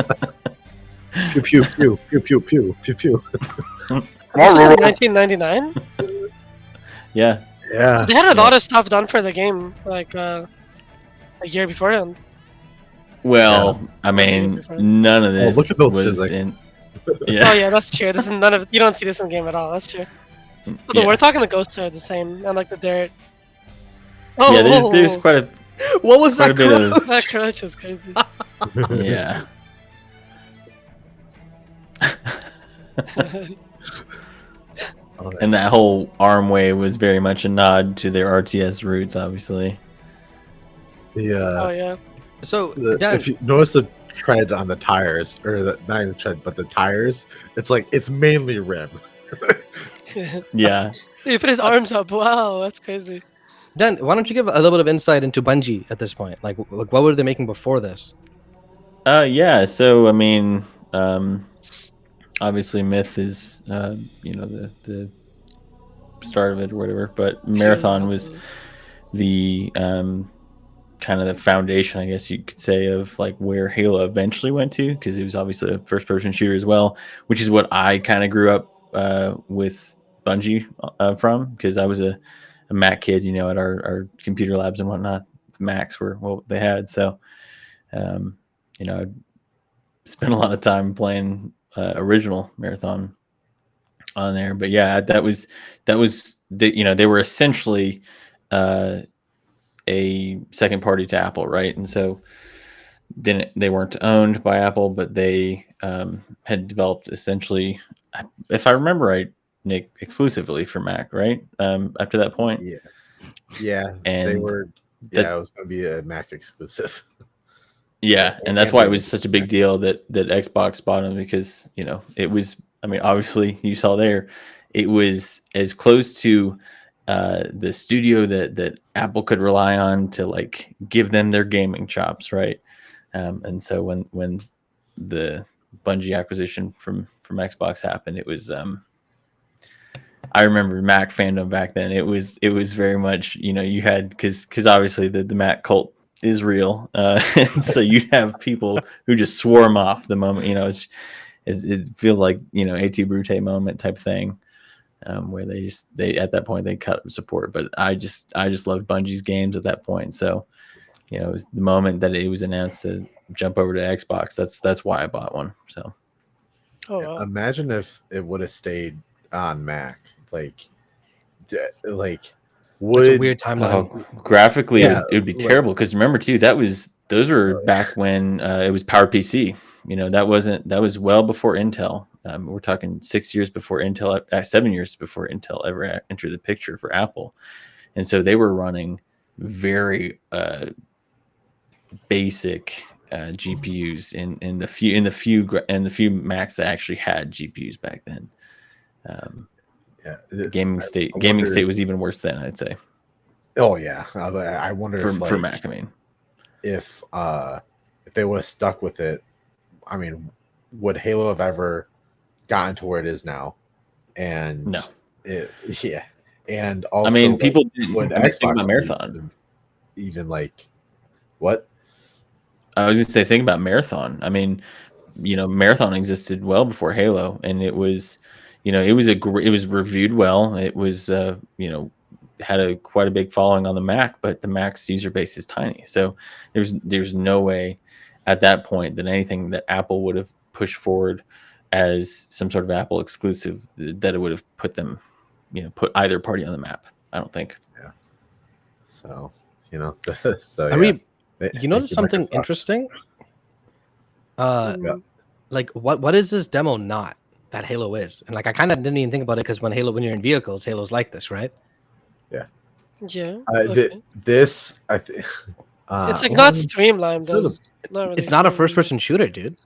Pew pew pew pew pew pew pew pew. this was in 1999. Yeah, Yeah. They had a lot of stuff done for the game, like a year beforehand. well, I mean, none of this look at those was physics. in. Oh Yeah, yeah, that's true. This is none of you don't see this in the game at all. That's true. Although yeah. we're talking the ghosts are the same, and like the dirt. Oh, Yeah, there's quite a What was quite a that? bit Crow? of that crutch is crazy. yeah. Oh, And that whole arm wave was very much a nod to their RTS roots, obviously. Oh yeah. So Dan, if you notice the tread on the tires, or the not even the tread, but the tires, it's mainly rim. Yeah. He put his arms up. Wow, that's crazy. Dan, why don't you give a little bit of insight into Bungie at this point? Like what were they making before this? Yeah. So I mean, obviously, Myth is the start of it or whatever, but Marathon was the kind of the foundation, I guess you could say, of like where Halo eventually went to, because it was obviously a first-person shooter as well, which is what I kind of grew up with Bungie from, because I was a Mac kid, at our computer labs and whatnot. Macs were what they had, so I spent a lot of time playing original Marathon on there. But yeah, that was they were essentially a second party to Apple, right? And so they weren't owned by Apple, but they had developed essentially, if I remember right, Nick, exclusively for Mac, right? After that point, Yeah, and they were. Yeah, it was going to be a Mac exclusive. Yeah, and that's why it was such a big deal that Xbox bought them, because it was. I mean, obviously, you saw there, it was as close to the studio that Apple could rely on to like give them their gaming chops, right? And so when the Bungie acquisition from Xbox happened, it was. I remember Mac fandom back then. It was very much you had because obviously the Mac cult is real, and so you have people who just swarm off the moment it feels like AT Brute moment type thing, where they at that point they cut support. But I just loved Bungie's games at that point. So it was the moment that it was announced to jump over to Xbox. That's why I bought one. So Oh wow. Imagine if it would have stayed on Mac, would It's a weird timeline. Graphically, Yeah, it would be terrible, because remember too, those were back when it was PowerPC. That was well before Intel. We're talking 6 years before Intel, 7 years before Intel ever entered the picture for Apple, and so they were running very basic GPUs in the few Macs that actually had GPUs back then. Gaming state was even worse then, I'd say. Oh yeah, I wonder for Mac. I mean, if they would have stuck with it, I mean, would Halo have ever gotten to where it is now? And no, and also, I mean, people would think Xbox about Marathon even like what? I was going to say, think about Marathon. I mean, Marathon existed well before Halo, and it was, it was reviewed well. It was, had quite a big following on the Mac, but the Mac's user base is tiny. So there's no way at that point that anything that Apple would have pushed forward as some sort of Apple exclusive, that it would have put them, put either party on the map. I don't think. Yeah. So, so I mean, you notice something interesting? Yeah. Like what is this demo not that Halo is? And like I kind of didn't even think about it, because when you're in vehicles, Halo's like this, right? Yeah. This I think it's like not streamlined. It's it's not a first-person shooter, dude.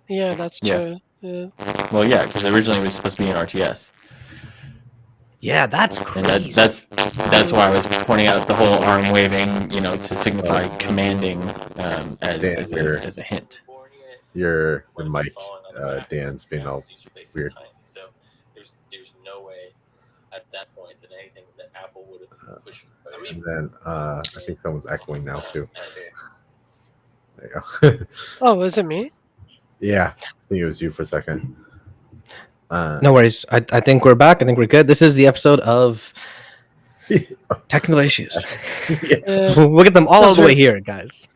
Yeah, that's true. Yeah. Yeah. Well, yeah, because originally it was supposed to be an RTS, Yeah, that's and crazy. that's why I was pointing out the whole arm waving, to signify commanding as a hint. Your mic, Dan's being all weird. So there's no way at that point that anything that Apple would have pushed. And then I think someone's echoing now too. There you go. Oh, is it me? Yeah, I think it was you for a second. No worries. I think we're back. I think we're good. This is the episode of technical issues. We'll get them all the way here, guys.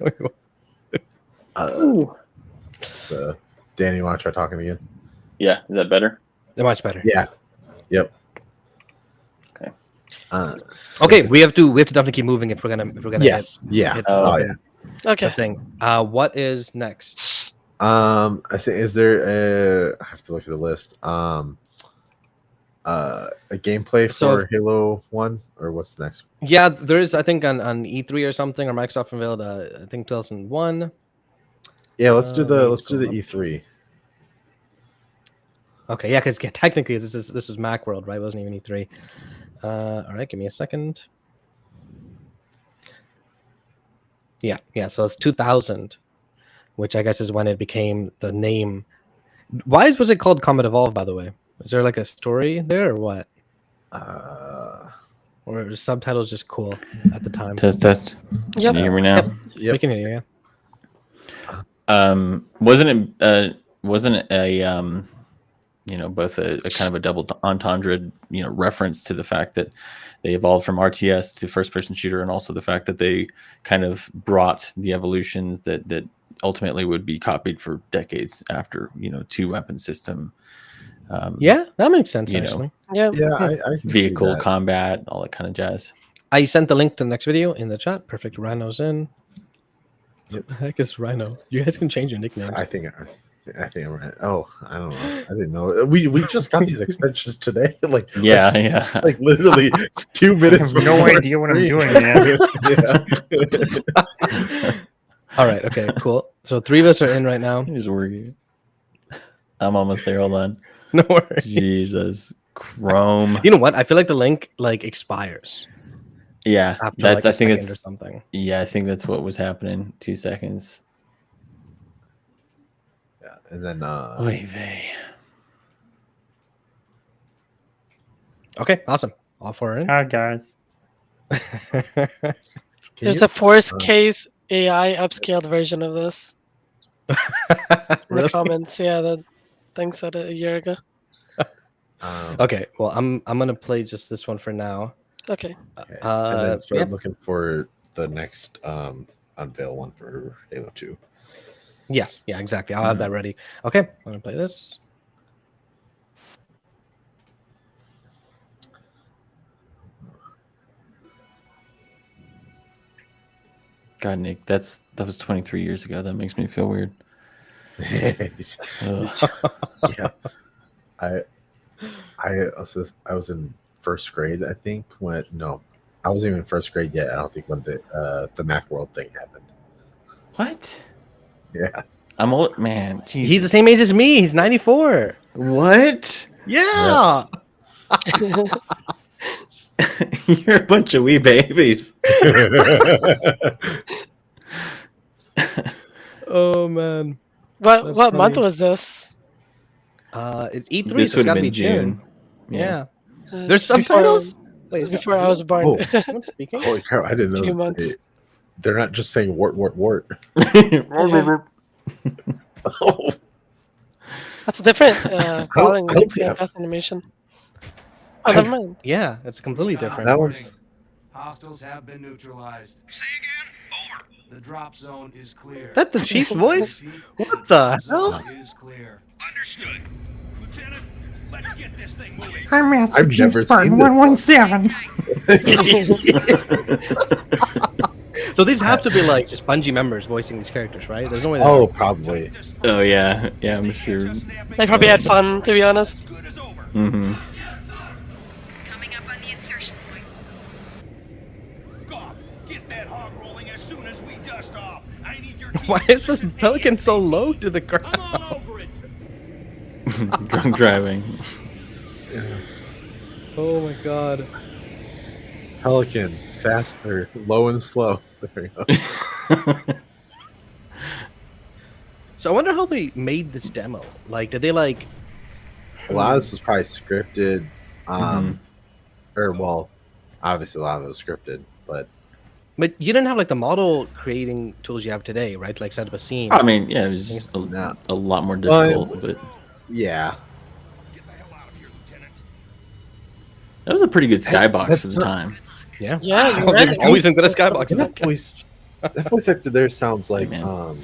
So, Danny, you want to try talking again? Yeah, is that better? They're much better. Yeah. Yep. Okay. Okay, we have to definitely keep moving if we're gonna Yes. Yeah. hit Oh yeah. Okay. the thing. What is next? I say, is there I have to look at the list. A gameplay So- for Halo 1, or what's the next? Yeah, there is. I think on E3 or something, or Microsoft unveiled. I think 2001. Yeah, let's do the let's go up. E3. Okay, yeah, because technically this is Macworld, right? It wasn't even E3. All right, give me a second. Yeah. So it's 2000, which I guess is when it became the name. Why was it called Combat Evolved, by the way? Is there like a story there or what? Or were subtitles just cool at the time? Test. Yep. Can you hear me now? Yep. We can hear you. Wasn't it a both a kind of a double entendre, reference to the fact that they evolved from RTS to first person shooter, and also the fact that they kind of brought the evolutions that ultimately would be copied for decades after, two weapon system. Yeah, that makes sense, You know. actually. Yeah. Yeah, I can see Vehicle that. combat, all that kind of jazz. I sent the link to the next video in the chat. Perfect. Rhino's in. Yep. What the heck is Rhino? You guys can change your nicknames. I think I'm right. Oh, I don't know. I didn't know. We just got these extensions today. Like Yeah. like literally 2 minutes. I have no before idea what I'm stream. doing, man. Yeah. All right. Okay. Cool. So 3 of us are in right now. He's working. I'm almost there. Hold on. No worries. Jesus. Chrome. You know what? I feel like the link expires Yeah. after That's like a I think second or it's something. yeah, I think that's what was happening. 2 seconds. Yeah, and then Oy vey. Okay. Awesome. All 4 are in. Hi, guys. There's a force case AI upscaled version of this in Really? the comments. Yeah, the thing said it a year ago. Okay. Well, I'm gonna play just this one for now. Okay. okay. And then start yeah. looking for the next unveil one for Halo 2. Yes. Yeah. Exactly. I'll have that ready. Okay. I'm gonna play this. God, Nick, that was 23 years ago. That makes me feel weird. Ugh. Yeah. I was in first grade, I think, when I wasn't even in first grade yet. I don't think when the Macworld thing happened. What? Yeah. I'm old, man. Jesus. He's the same age as me. He's 94. What? Yeah. You're a bunch of wee babies. Oh man. What That's month funny. was this? It's E3. This so it's would have gotta been be June. Yeah. Uh, There's before- subtitles. This is before I was born. Oh. Someone speaking? Holy cow! I didn't know. Few that months. they're not just saying wart. Oh, That's a different calling I don't think death animation. Oh, never mind. Yeah, it's completely different. that one's. Hostiles have been neutralized. Say again. Over. The drop zone is clear. Is that the chief's voice? Repeat, What the zone hell? is clear. Understood. Lieutenant, let's get this thing moving. I'm Master I've Chief never Spartan seen this. 117. So these have to be like just Bungie members voicing these characters, right? There's no way. Oh, probably. Oh yeah, I'm sure. They probably had fun, to be honest. Good as over. Mm-hmm. Coming up on the insertion point. Goff, get that hog rolling as soon as we dust off. I need your team Why is this pelican so low to the I'm ground? all over it. Drunk driving. Oh my god. Pelican, faster, low and slow. There we go. So I wonder how they made this demo. Like, did they like? A lot of this was probably scripted. Or well, obviously a lot of it was scripted, but you didn't have like the model creating tools you have today, right? Like set up a scene. I mean, yeah, it was just a lot more difficult, but yeah. that was a pretty good skybox for the time. Yeah. Yeah, you're They've right. always been good at skyboxes. That voice actor there sounds like man. oh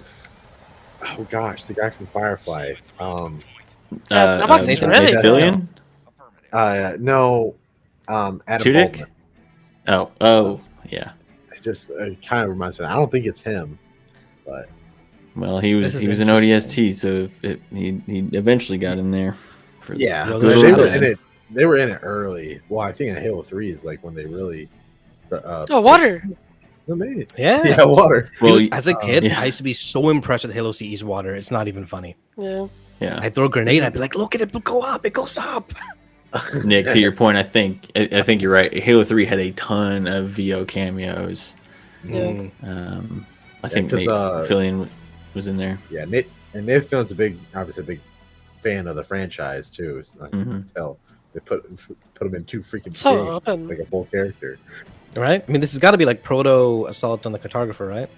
gosh, the guy from Firefly. Skybox is really good. Fillion? No, Adam Tudyk? Baldwin. Oh, yeah. It kind of reminds me. I don't think it's him, but Well, he was an ODST, so he eventually got in there. yeah, Yo, good they old were days. in it. They were in it early. Well, I think in Halo 3 is like when they really. Oh, water. Yeah. Yeah, water. Well, Dude, as a kid, yeah. I used to be so impressed with Halo CE's water. It's not even funny. Yeah. yeah. I'd throw a grenade. I'd be like, "Look at it go up! It goes up!" Nick, to your point, I think you're right. Halo 3 had a ton of VO cameos. Yeah. I think 'cause, Nate Fillion was in there. Yeah, Nate Fillion's obviously a big fan of the franchise too. So I can tell they put him in 2 freaking So games. open. It's like a full character. Right? I mean, this has got to be like proto Assault on the Cartographer, right?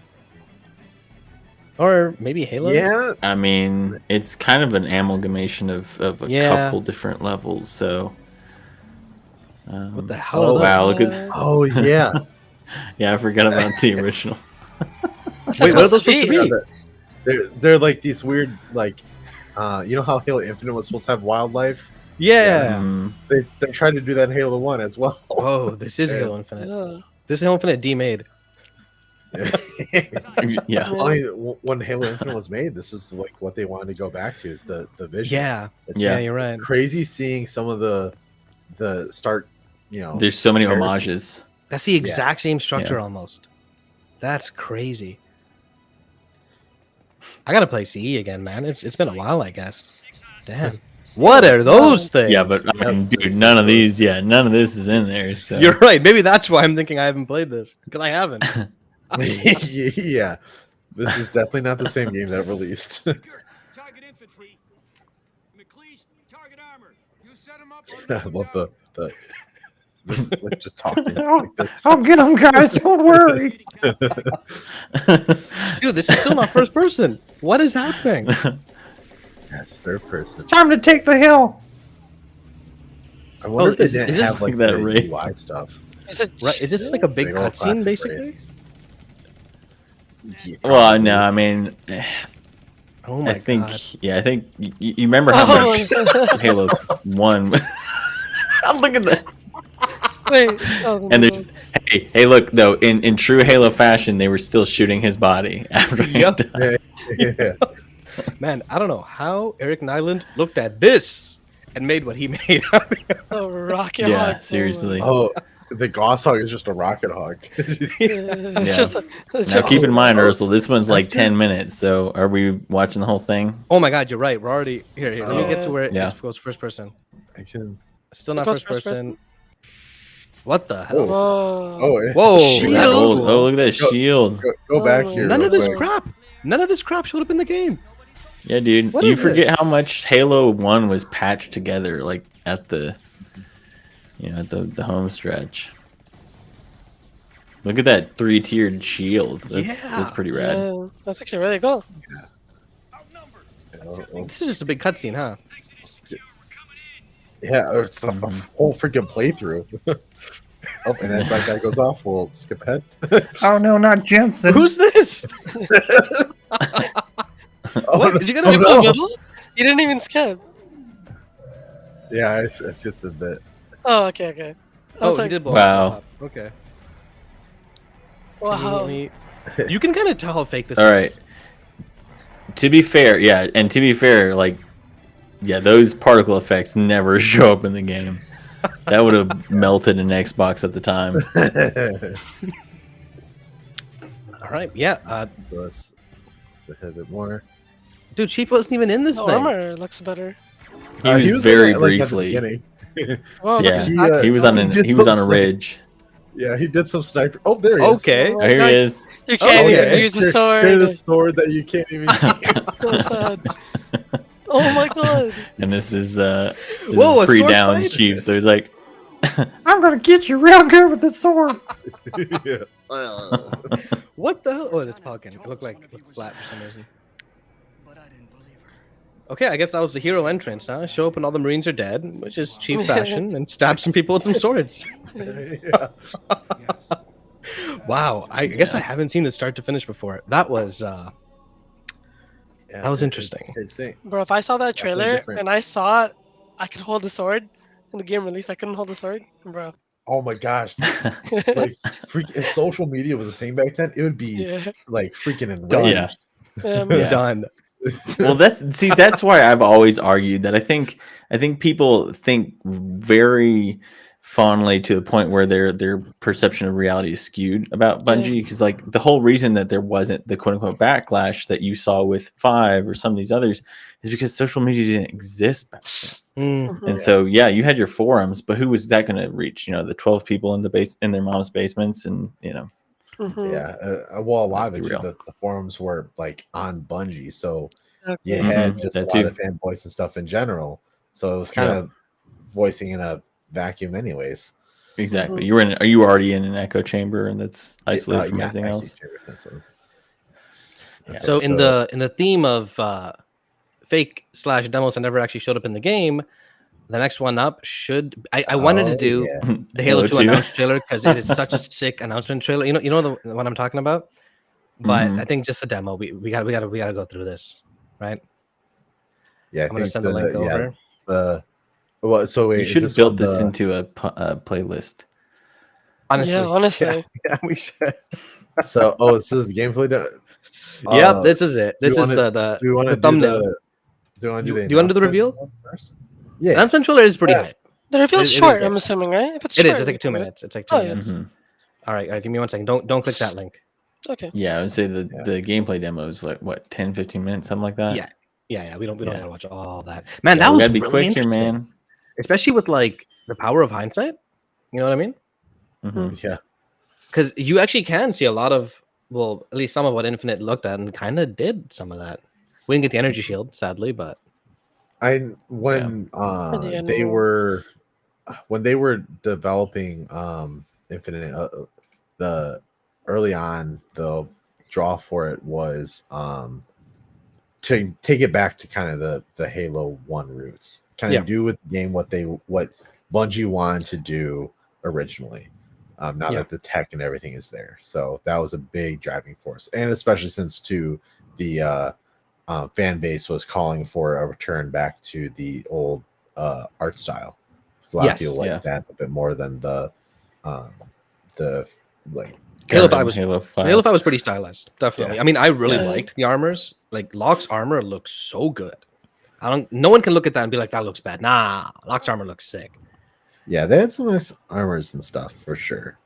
Or maybe Halo. Yeah, I mean, it's kind of an amalgamation of a couple different levels. So, What the hell? Oh are wow! those? Look at Oh yeah. yeah, I forgot about the original. Wait, what are those supposed to be? They're like these weird like you know how Halo Infinite was supposed to have wildlife? Yeah. They tried to do that in Halo 1 as well. Oh, this is Halo Infinite. Yeah. This is Halo Infinite demade. Yeah. I mean, when Halo Infinite was made, this is like what they wanted to go back to is the vision. Yeah. It's Yeah, you're right. crazy seeing some of the start, you know. There's so many characters. homages. That's the exact same structure almost. That's crazy. I gotta play CE again, man. It's been a while, I guess. Damn. What are those things? Yeah, but I mean, dude, none of this is in there. So You're right. Maybe that's why I'm thinking I haven't played this because I haven't. Yeah. This is definitely not the same game that released. Target infantry. McLeish, target armor. You set him up. I love the this like just talking. Like this. I'll get them, guys. Don't worry. Dude, this is still not first person. What is happening? That's third person. It's time to take the hill. I wonder if they is didn't this have like that the raid? UI stuff. Is it Right? Is this like a big Big old cutscene, classic basically? Yeah, well, no, I mean, Oh my I think, god. yeah, I think you remember how much Halo 1. I'm looking at that. Wait. Oh, And there's, hey, look though, in true Halo fashion, they were still shooting his body after he Yep. died. yeah. Man, I don't know how Eric Nyland looked at this and made what he made. oh, rocket Yeah, hog. seriously. Oh, the Goss Hog is just a rocket hog. It's Yeah. just Now keep in mind, Ursel, this one's like 10 minutes. So are we watching the whole thing? Oh my god, you're right. We're already here. Let me get to where Yeah. it goes first person. I can. Still not It goes first first person. What the hell? Whoa. Oh, Whoa. Shield. Look at that old- oh, look at that Go- shield. Go back Oh, here. None real of this quick. crap. None of this crap showed up in the game. Yeah, dude. What You is forget this? how much Halo 1 was patched together, like at the, at the home stretch. Look at that 3-tiered shield. That's pretty rad. Yeah, that's actually really cool. This is just a big cutscene, huh? Yeah, it's a whole freaking playthrough. Oh, and as that guy goes off, we'll skip ahead. Oh no, not Jensen. Who's this? Oh, What? no, Is he gonna oh, In the no. middle? You didn't even skip. Yeah, I skipped a bit. Oh, okay, okay. I Oh, was he like, did blow Wow. himself up. Okay. wow. You can kind of tell how fake this All is. right. To be fair, like, yeah, those particle effects never show up in the game. That would have melted an Xbox at the time. All right. Yeah. So let's hit a bit more. Dude, Chief wasn't even in this The thing. armor looks better. He was in very it, like, at the briefly. beginning. Whoa, look Yeah, at He, that. he was on did he was some on a stuff. ridge. Yeah, he did some sniper. Oh, there he is. Okay. Oh my Here God, he is. You can't Okay. even use the Here- sword. Here's the sword that you can't even use. So sad. Oh my God. And this is Whoa, a pre sword downs fight? chief. So he's like, I'm gonna get you real good with this sword. Yeah. What the hell? Oh, it's talking. It looked flat for some reason. But I didn't believe her. Okay, I guess that was the hero entrance, huh? Show up and all the Marines are dead, which is chief fashion, and stab some people with some swords. Yeah. Wow, I guess I haven't seen this start to finish before. That was Yeah, That was it's interesting. his thing. Bro, if I saw that Definitely trailer different. and I saw I could hold the sword in the game release, I couldn't hold the sword, bro. Oh my gosh. Like, if social media was a thing back then, it would be Yeah. like freaking Done. enraged. Man. Yeah. done. well, that's why I've always argued that I think people think very fondly to the point where their perception of reality is skewed about Bungie, because like the whole reason that there wasn't the quote unquote backlash that you saw with 5 or some of these others is because social media didn't exist back then. Mm. And so you had your forums, but who was that going to reach? The 12 people in their mom's basements, and Mhm. Yeah. Well, a lot Let's of be it, real. the forums were like on Bungie. So Exactly. you had Mhm, just that a lot too. of fanboys and stuff in general. So it was kind Yeah. of voicing in a vacuum, anyways. Exactly. Are you already in an echo chamber and that's isolated from Yeah, everything actually, else? sure, that's what it was. Yeah. So in the theme of fake / demos that never actually showed up in the game, the next one up should I wanted to Oh, do yeah. the Halo 2 2. announced trailer because it is such a sick announcement trailer. You know the one I'm talking about. But Mhm. I think just the demo. We got to go through this, right? Yeah, I I'm gonna think send the link over. Well, so wait, You is should have this built one this the- into a Honestly, playlist. Yeah, honestly. yeah, we should. So this is the gameplay. Yep, this is it. do you This is wanna- the Do we want to the thumbnail. do you want to do the Do you wanna do the announcement reveal? first? The Yeah. announcement trailer is pretty Yeah. hype. The reveal's It short, is. I'm assuming, right? If it's It short, is. It's we like 2 can do it. minutes. It's like 2 Oh, yeah. minutes. Mhm. All right, give me 1 second. Don't click that link. Okay. Yeah, I would say the Yeah. gameplay demo is like what 10-15 minutes, something like that. Yeah. We don't Yeah. gotta watch all that. Man, Yeah, that we was gotta be really quick here, interesting. man. Especially with like the power of hindsight. You know what I mean? Mhm. Yeah. Because you actually can see a lot of, well, at least some of what Infinite looked at and kind of did some of that. We didn't get the energy shield, sadly, but When the they animal. were developing Infinite, the early on the draw for it was to take it back to kind of the Halo 1 roots, kind of do with the game what Bungie wanted to do originally. Now that the tech and everything is there, so that was a big driving force, and especially since the fan base was calling for a return back to the old art style. 'Cause a lot of people like that a bit more than the like Halo 5 was Halo 5. Halo 5 was pretty stylized, definitely. Yeah. I mean, I really Yeah. liked the armors. Like Locke's armor looks so good. No one can look at that and be like, that looks bad. Nah, Locke's armor looks sick. Yeah, they had some nice armors and stuff for sure.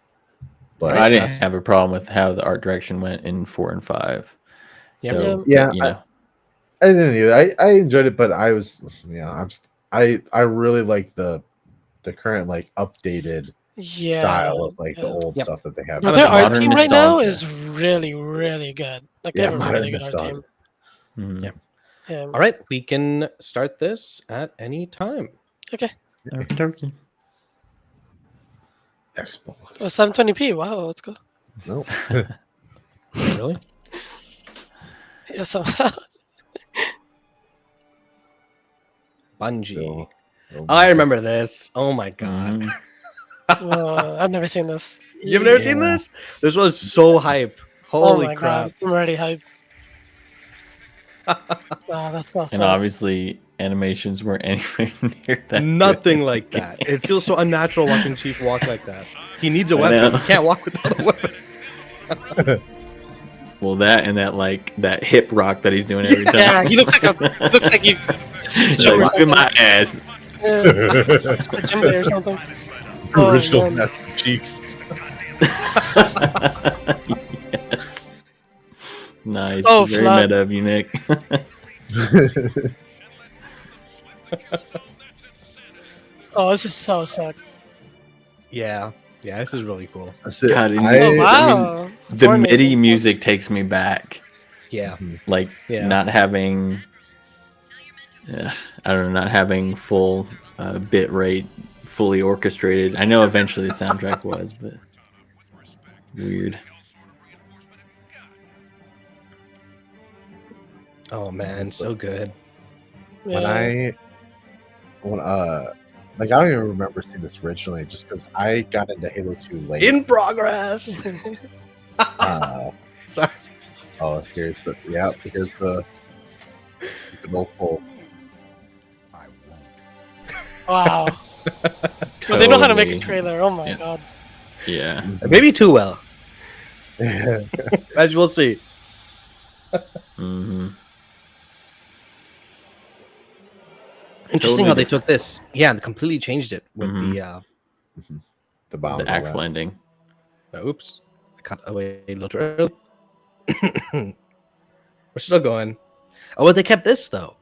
But I didn't have a problem with how the art direction went in 4 and 5. Yep. So Yeah, you know, I didn't either. I enjoyed it, but I was, I really like the current like updated style of like the old stuff that they have. Bro, I'm their a art modern team right now nostalgia. is really, really good. Like they Yeah, have a modern really good art team. mhm. Yeah. Yeah. All right, we can start this at any time. Okay. Okey-dokey. Xbox. Oh, 720p. Wow, let's go. No. Really? Yeah, so Bungie. Oh, I remember this. Oh my god. Mhm. I've never seen this. You've never seen this? This was so hype. Holy oh my crap. god, I'm already hyped. Wow, that's awesome. And obviously animations weren't anywhere near that. Nothing good. like that. It feels so unnatural watching Chief walk like that. He needs a I weapon. know. He can't walk without a weapon. Well, that and that hip rock that he's doing every time. Yeah, he looks like you just Like, look at my ass. It's a gym day or something. Oh, Original man. Master Cheeks. Yes. Nice. Oh, Very flop. meta of you, Nick. Oh, this is so sick. Yeah, this is really cool. God, and Oh I wow. mean, the Performance MIDI and stuff. music takes me back. Yeah, Like Yeah. not having, I don't know, not having full bit rate, fully orchestrated. I know eventually the soundtrack was, but weird. Oh man, so good. When Yeah. like I don't even remember seeing this originally, just because I got into Halo 2 late. In progress. Sorry. Oh, here's the multiple. Wow. Well, they know how to make a Totally. trailer. Oh my Yeah. god. Yeah. Maybe too well, as we'll see. Mm-hmm. Interesting how they took this. Yeah, and completely changed it with The bomb. The actual ending. oops, I cut away a little too early. We're still going. Oh, well, they kept this though,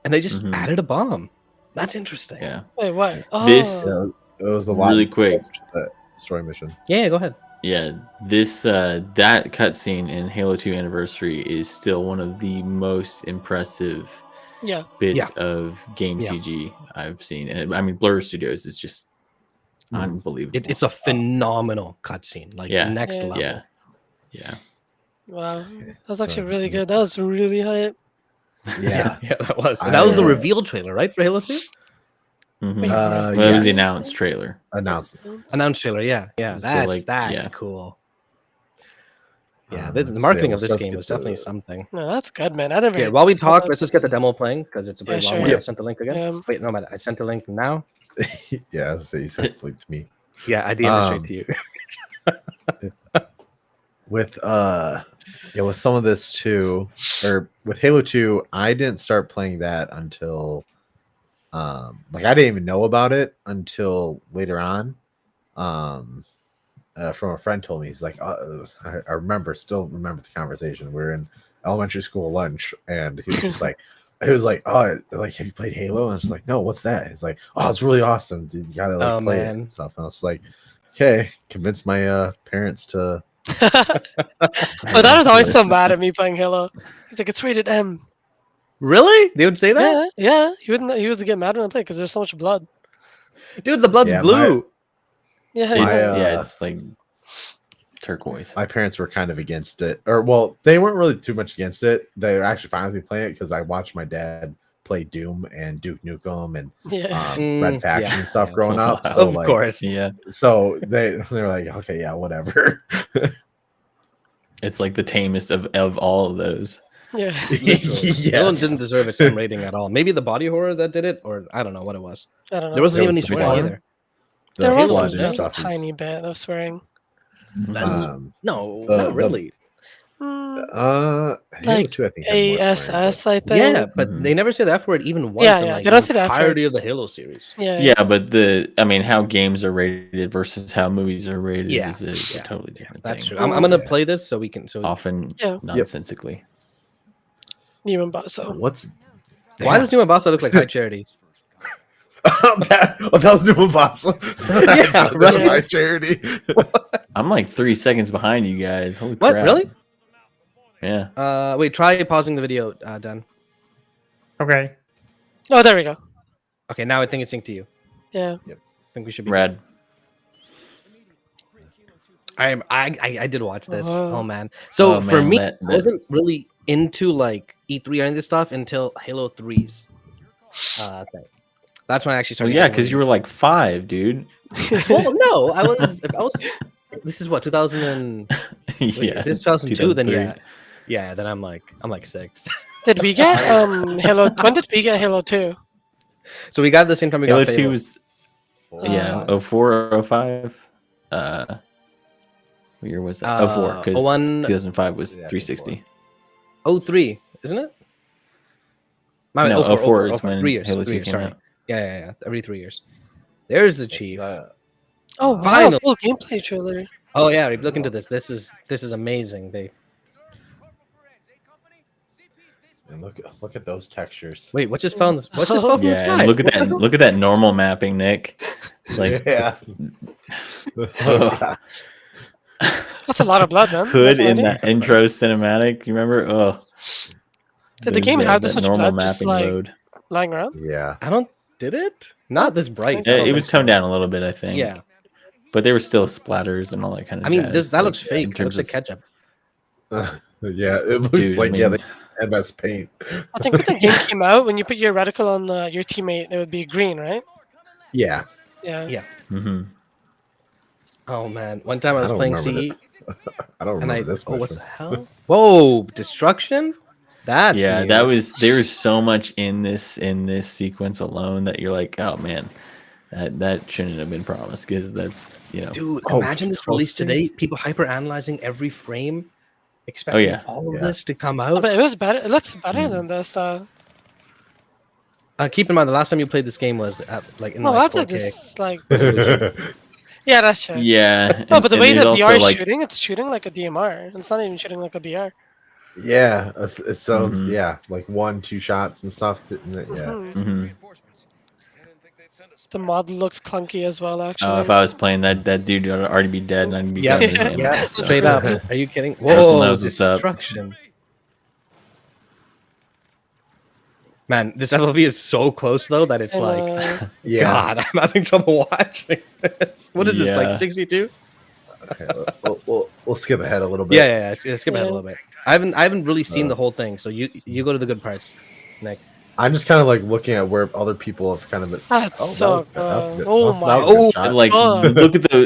and they just added a bomb. That's interesting. Yeah. Wait, what? Oh. This It was a lot really quick. story mission. Yeah, go ahead. Yeah, this that cutscene in Halo 2 Anniversary is still one of the most impressive Yeah. bits of game Yeah. CG I've seen. And I mean, Blur Studios is just unbelievable. It's a phenomenal cutscene, like Yeah. next Yeah. level. Yeah. Wow. That's actually really good. That was really hype. Yeah. Yeah, that was. And that was the reveal trailer, right, for Halo 2? Mhm. Wait, Well, it was the yes. announced trailer. Announcement. Announced trailer, yeah. So, That's like, that's yeah. cool. Yeah, So, the marketing yeah, of this let's game get was definitely to- something. No, that's good, man. I never. Yeah, while we saw talk, that. let's just get the demo playing because it's a very Yeah, long sure. one. Yeah. I sent the link again. Yeah. Wait, no, I sent the link now. Yeah, so you sent the link to me. Yeah, I DM'd it straight to you. With with some of this too, or with Halo 2, I didn't start playing that until like I didn't even know about it until later on. From a friend told me, he's like, I still remember the conversation. We were in elementary school lunch, and he was just like, oh, like, have you played Halo? And I was like, no, what's that? He's like, oh, it's really awesome, dude. You gotta like play it and stuff. And I was like, okay, convince my parents to. My dad was always so mad at me playing Halo. He's like, it's rated M. Really? They would say that? Yeah. He would get mad when I play because there's so much blood. Dude, the blood's Yeah, blue. Yeah. It's like turquoise. My parents were kind of against it, or well, they weren't really too much against it. They were actually fine with me playing it because I watched my dad play Doom and Duke Nukem and Red Faction and stuff growing up. So Of like, course. Yeah. So they were like, okay, yeah, whatever. It's like the tamest of all of those. Yeah. Halo didn't deserve its M rating at all. Maybe the body horror that did it, or I don't know what it was. I don't know. There wasn't It even any was the swearing blood. either. The There was flood a and stuff is- tiny bit of swearing. Um, No, the- not really. Halo Like 2, I think, had more swearing, ASS, I think. Yeah, but they never say the F word even once Yeah, in yeah, like they the don't say the F word. entirety of the Halo series. Yeah, but how games are rated versus how movies are rated Yeah, is a totally different That's thing. true. I'm gonna play this so we can. So Often Yeah. nonsensically. Even Basso. What's why does New Ambassador look like High Charity? that was New Mombasa. Yeah, That was right. my charity. I'm like 3 seconds behind you guys. Holy What? crap. Really? Yeah. Wait. Try pausing the video, Dan. Okay. Oh, there we go. Okay, now I think it's synced to you. Yeah. I think we should be. Rad. I did watch this. Oh man. So Oh, for man, me, that- I wasn't really into like E3 or any of this stuff until Halo 3's thing. That's when I actually Well, started. yeah, getting because you were like 5, dude. Well, no, I was. This is what 2000 and Yeah. if it's 2002. Then 2003. yeah. Then I'm like 6. Did we get Halo? When did we get Halo 2? So we got it at the same time we Halo got 2 Fable. was 04 or 05. What year was that? 04, because 01 2005 was Yeah, 360. 03, isn't it? My bad, No, 04 is 04, when 3 years. Halo 3 2 years, came sorry. out. Yeah. Every 3 years. There's the chief. Oh, wow. Finally. Full gameplay trailer. Oh yeah, look into this. This is amazing. And look at those textures. Wait, what just fell? What just fell from the Yeah, sky? and look at that normal mapping, Nick. Like yeah. oh, God. That's a lot of blood, man. Hood Not gonna in lie. that intro cinematic. You remember? Oh, Did the game have this that much normal blood just mapping like mode? lying around? Yeah. I don't. Did it? Not this bright. I It, don't it think was toned so. down a little bit, I think. Yeah. But there were still splatters and all that kind of. I mean, jazz, that like, looks in fake. That looks terms like of- ketchup. Yeah, it looks Dude, I like yeah, mean- they had best paint. I think when the game came out, when you put your reticle on your teammate, it would be green, right? Yeah. Yeah. Yeah. Mhm. Oh man, one time I I was don't playing remember CE I don't and remember this oh, much. what the hell? Whoa, destruction! That's Yeah, new. that was. There's so much in this sequence alone that you're like, oh man, that shouldn't have been promised because that's Dude, Oh, imagine this release today. People hyper analyzing every frame, expecting yeah. all of Yeah. this to come Oh, out. but it was better. It looks better Mm. than this. Keep in mind, the last time you played this game was at, like in Well, like after 4K. this, like, yeah. yeah, that's true. Yeah. No, but the way it that also, VR is like, shooting, it's shooting like a DMR. It's not even shooting like a BR. Yeah. It sounds Mhm. yeah, like 1-2 shots and stuff. Yeah. Mhm. mhm. The mod looks clunky as well, actually. If I was playing that dude would already be dead and I'd be Yeah, cutting his hand yeah, off, so. straight up. Are you kidding? Russell Whoa, knows what's up. destruction! Man, this FOV is so close though that it's And, like, Yeah. God, I'm having trouble watching this. What is this, Yeah. like 62? Okay, we'll skip ahead a little bit. Yeah. Skip ahead a Yeah. little bit. I haven't really seen the whole thing, so you go to the good parts, Nick. I'm just kind of like looking at where other people have kind of been. That's Oh, so that was good. good. Oh That my was a good Oh, shot. Like Oh.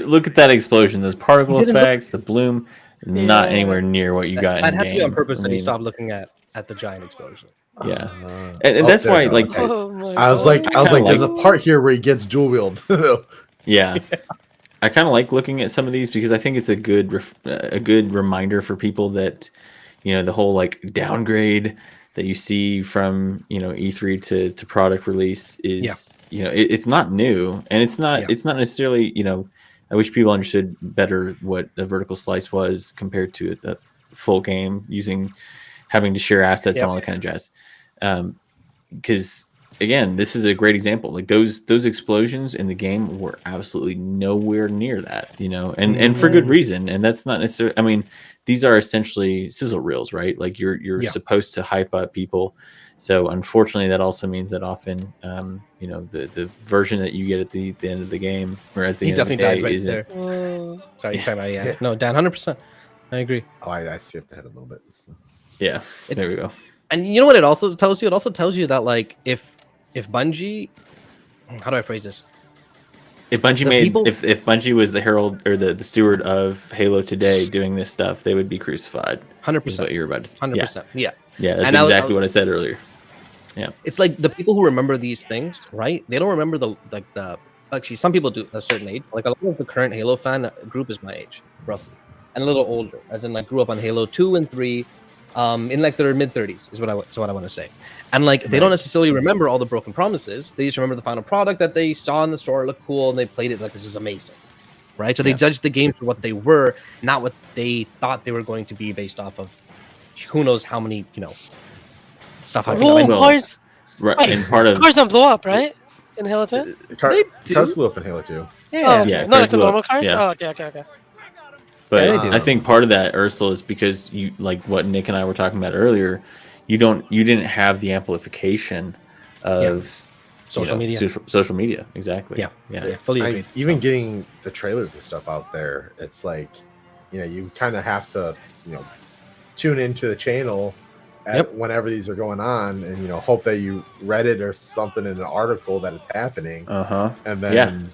look at that explosion, those particle You didn't look- effects, the bloom, not Yeah. anywhere near what you got I'd in have to be on game. purpose I that he mean, stopped looking at the giant explosion. Yeah. Uh, And oh, that's there why, we go. like, Okay. Oh my I was God. like, kinda there's a like- part here where he gets dual wield. Yeah. I kind of like looking at some of these because I think it's a good reminder for people that the whole like downgrade that you see from E3 to product release is it's not new, and it's not necessarily I wish people understood better what a vertical slice was compared to a full game having to share assets and all that kind of jazz. Because again, this is a great example. Like those explosions in the game were absolutely nowhere near that, and for good reason. And that's not necessarily. I mean, these are essentially sizzle reels, right? Like you're supposed to hype up people. So unfortunately, that also means that often, the version that you get at the end of the game or at the He end of the definitely day died right isn't. there. Mm. Sorry, you're talking about no, Dan, 100%. I agree. Oh, I skipped ahead a little bit. Yeah, there we go. And you know what it also tells you? It also tells you that like if Bungie, how do I phrase this? If Bungie if Bungie was the herald or the steward of Halo today doing this stuff, they would be crucified. 100%. Is what you're about to say. 100%. Yeah. Yeah, that's And exactly what I said earlier. Yeah. It's like the people who remember these things, right? They don't remember the actually some people do a certain age. Like a lot of the current Halo fan group is my age, roughly, and a little older, as in like grew up on Halo 2 and 3. In like their mid 30s is what I want to say, and like they don't necessarily remember all the broken promises. They just remember the final product that they saw in the store looked cool and they played it like this is amazing, right? So they judged the games for what they were, not what they thought they were going to be based off of who knows how many stuff. Whoa, cars! Right, Wait, and part of cars don't blow up, right? In Halo 2? Cars blew up in Halo 2. Oh, okay. Yeah, Not cars like the blew up. normal cars? Yeah. Oh, okay. But Yeah, they do. I think part of that, Aarsal, is because you like what Nick and I were talking about earlier. You didn't have the amplification of Social media. Social media, exactly. Yeah, fully agreed. Even getting the trailers and stuff out there, it's like, you kind of have to, tune into the channel whenever these are going on, and hope that you read it or something in an article that it's happening, and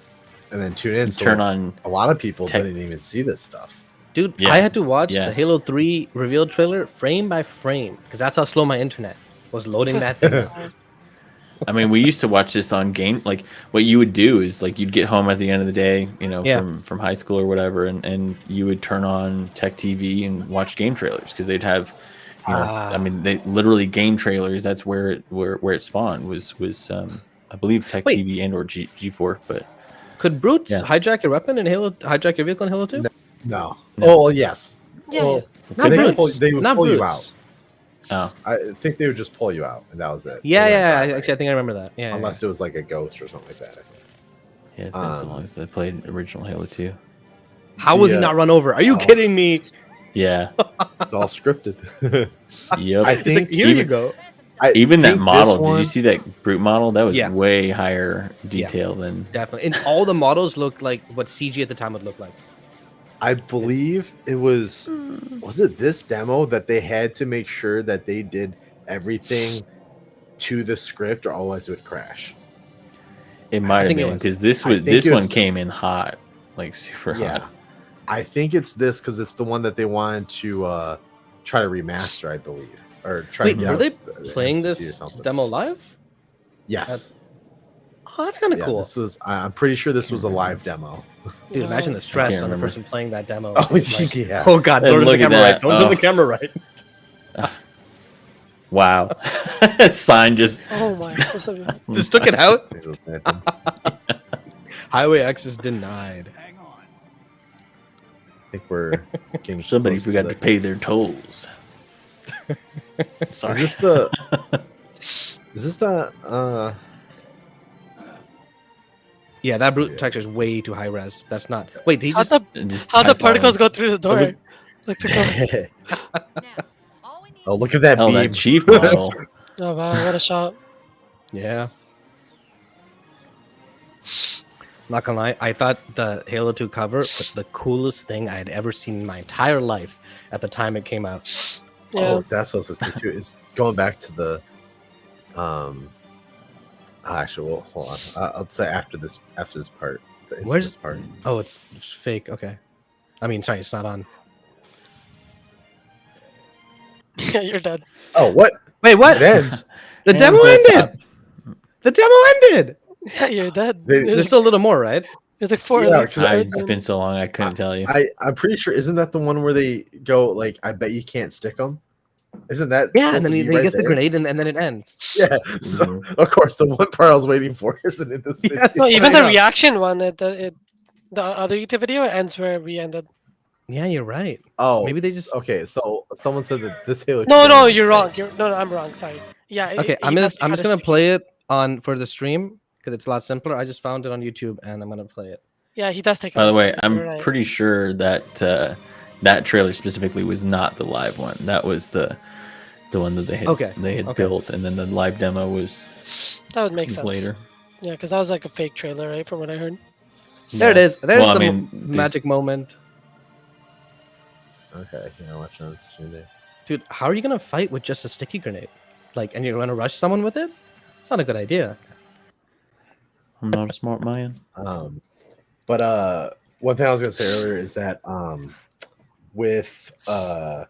then tune in. So Turn on. a lot of people didn't even see this stuff. Dude, Yeah. I had to watch Yeah. the Halo 3 reveal trailer frame by frame because that's how slow my internet was loading that thing. up. I mean, we used to watch this on game. Like, what you would do is, like, you'd get home at the end of the day, from high school or whatever, and you would turn on Tech TV and watch game trailers because they'd have, I mean, they literally game trailers. That's where it spawned was I believe Tech Wait. TV and or G4. But Could brutes Yeah. hijack your weapon in Halo? Hijack your vehicle in Halo 2? No. No. Oh, well, yes. Yeah, Well, Not they would brutes. pull, they would Not pull you brutes. out. Oh, I think they would just pull you out, and that was it. Yeah, They wouldn't yeah. drive Actually, I think I remember that. Yeah. unless it was like a ghost or something like that. yeah, it's been so long since I played original Halo 2. How was he not run over? Are you kidding me? Yeah. It's all scripted. Yep. I It's think like, here you go. Even that think model, this did you one- see that brute model? That was Yeah. way higher detail than. Definitely. And all the models looked like what CG at the time would look like. I believe it was it this demo that they had to make sure that they did everything to the script, or otherwise it would crash. It might have think it been was. because this I was think this it one was- came in hot, like super Yeah, hot. I think it's this because it's the one that they wanted to try to remaster, I believe, or try Wait, to get were out they the playing MCC or this something. demo live? Yes, Oh, that's kind of yeah, cool. this was. I'm pretty sure this was a live demo. Dude, imagine the stress can't on the remember. person playing that demo. Oh, Like, yeah. oh God, And don't turn look the at camera that. right. Don't turn the Oh. camera right. Wow. Sign just. Oh my god. Just took it out. It was random. Highway X is denied. I think we're getting Somebody close forgot the- to pay their tolls. Sorry. Is this the Yeah, that brute texture is way too high res. That's not. Wait, did he How'd just? the And just how'd the type on- particles go through the door? look- Like the ghost. Now, all we need Oh, look at that Hell, beam. that chief model. Oh wow, what a shot. Yeah. Not gonna lie, I thought the Halo 2 cover was the coolest thing I had ever seen in my entire life at the time it came out. Yeah. Oh, that's what I was listening to. Is going back to the actually, well, hold on. I'll say after this part. The Where's- infamous part? Oh, it's fake. Okay. I mean, sorry, it's not on. Yeah, you're dead. Oh, what? Wait, what? It ends. The Yeah, demo full ended. stop. The demo ended. Yeah, you're dead. They- There's There's, still a little more, right? there's like 4 Yeah, elites 'cause cards It's in- been so long, I couldn't tell you. I'm pretty sure. Isn't that the one where they go like, "I bet you can't stick them"? Isn't that? Yeah, supposed and then to he, be he right gets the there? grenade, and then it ends. Yeah. So of course, the one part I was waiting for isn't in this Yeah. video. No, even I the know. reaction one, the other YouTube video ends where we ended. Yeah, you're right. Oh, Maybe they just. okay. So someone said that this Halo. No, 2 no, was you're fake. wrong. No, I'm wrong. Sorry. Yeah. Okay, I'm he gonna does I'm just kinda gonna stick. play it on for the stream because it's a lot simpler. I just found it on YouTube and I'm gonna play it. Yeah, he does take. By the kinda way, stick, I'm you're right. pretty sure that that trailer specifically was not the live one. That was the one that they had Okay, okay. built, and then the live demo was, That would make was sense. later. Yeah, because that was like a fake trailer, right? From what I heard. There it Yeah. is. There's Well, I the mean, there's- magic moment, Okay, yeah, watching on the stream there. dude. How are you gonna fight with just a sticky grenade? Like, and you're gonna rush someone with it? It's not a good idea. I'm not a smart man. But one thing I was gonna say earlier is that with the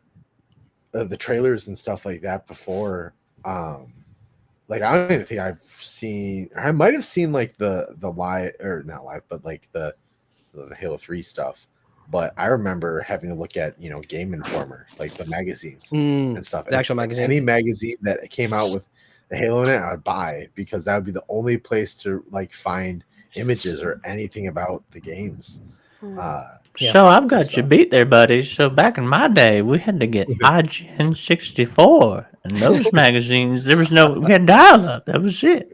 trailers and stuff like that before, like I don't even think I've seen. I might have seen like the live, or not live, but like the Halo 3 stuff. But I remember having to look at Game Informer, like the magazines and stuff. the actual Like, magazine? any magazine that came out with the Halo in it, I'd buy because that would be the only place to like find images or anything about the games. Yeah. So I've got So- you beat there, buddy. So back in my day, we had to get IGN 64 and those magazines. There was no, we had dial up. That was it.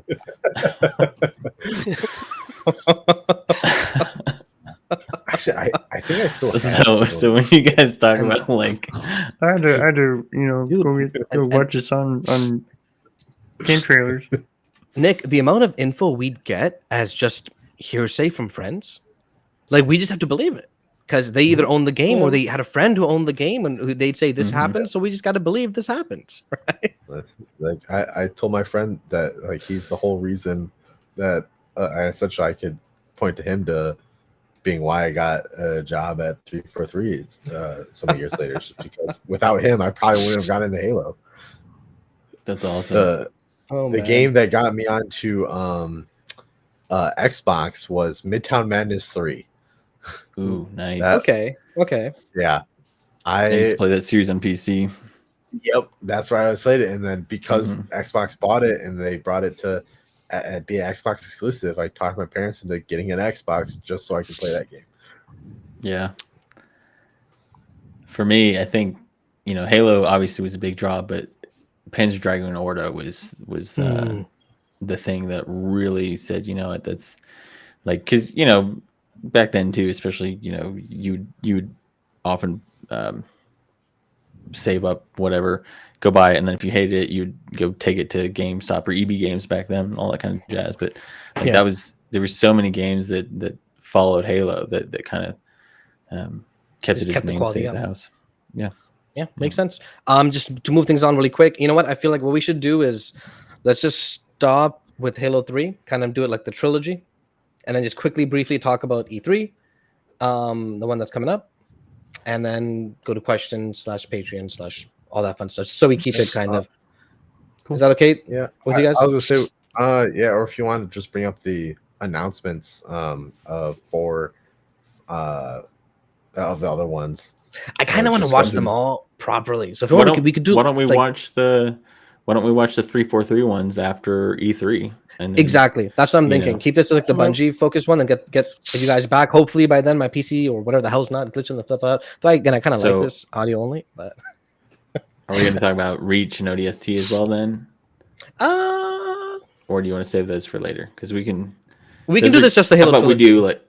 Actually, I think I still have So some. when you guys talk about like, I had to, go watch this on game trailers. Nick, the amount of info we'd get as just hearsay from friends, like we just have to believe it because they either own the game or they had a friend who owned the game and who they'd say this happened, so we just got to believe this happens, right? Like I told my friend that like he's the whole reason that I could point to him to being why I got a job at 343 so many years later, just because without him I probably wouldn't have gotten into Halo. that's awesome. The game that got me onto Xbox was Midtown Madness 3. Ooh, nice. that- Okay. Yeah. I used to play that series on PC. Yep, that's why I was played it. And then because Xbox bought it and they brought it to be an Xbox exclusive, I talked my parents into getting an Xbox just so I could play that game. Yeah. For me, I think Halo obviously was a big draw, but Panzer Dragoon Orta was the thing that really said, you know what, that's like, because you know back then too, especially, you know, you'd often save up whatever, go buy it, and then if you hated it, you'd go take it to GameStop or EB Games back then, all that kind of jazz. But like there were so many games that followed Halo that kind of kept Just it as kept the quality mainstay at the up. house. Yeah. Yeah, makes sense. Just to move things on really quick, you know what? I feel like what we should do is let's just stop with Halo 3, kind of do it like the trilogy, and then just quickly, briefly talk about E3, the one that's coming up, and then go to questions / Patreon / all that fun stuff. So we keep it kind of. Cool. Is that okay? Yeah. With you guys? I was gonna say, yeah, or if you want to just bring up the announcements for of the other ones. I kind of want to watch them all properly. So if you want, we could do. Why don't we watch the 343 ones after E3? And then, exactly, that's what I'm thinking. Know, keep this like the Bungie focused one, and get you guys back. Hopefully by then my PC or whatever the hell's not glitching the flip out. So I kind of like this audio only. But are we going to talk about Reach and ODST as well then? Or do you want to save those for later? Because we can do this just the Halo. How about we do like,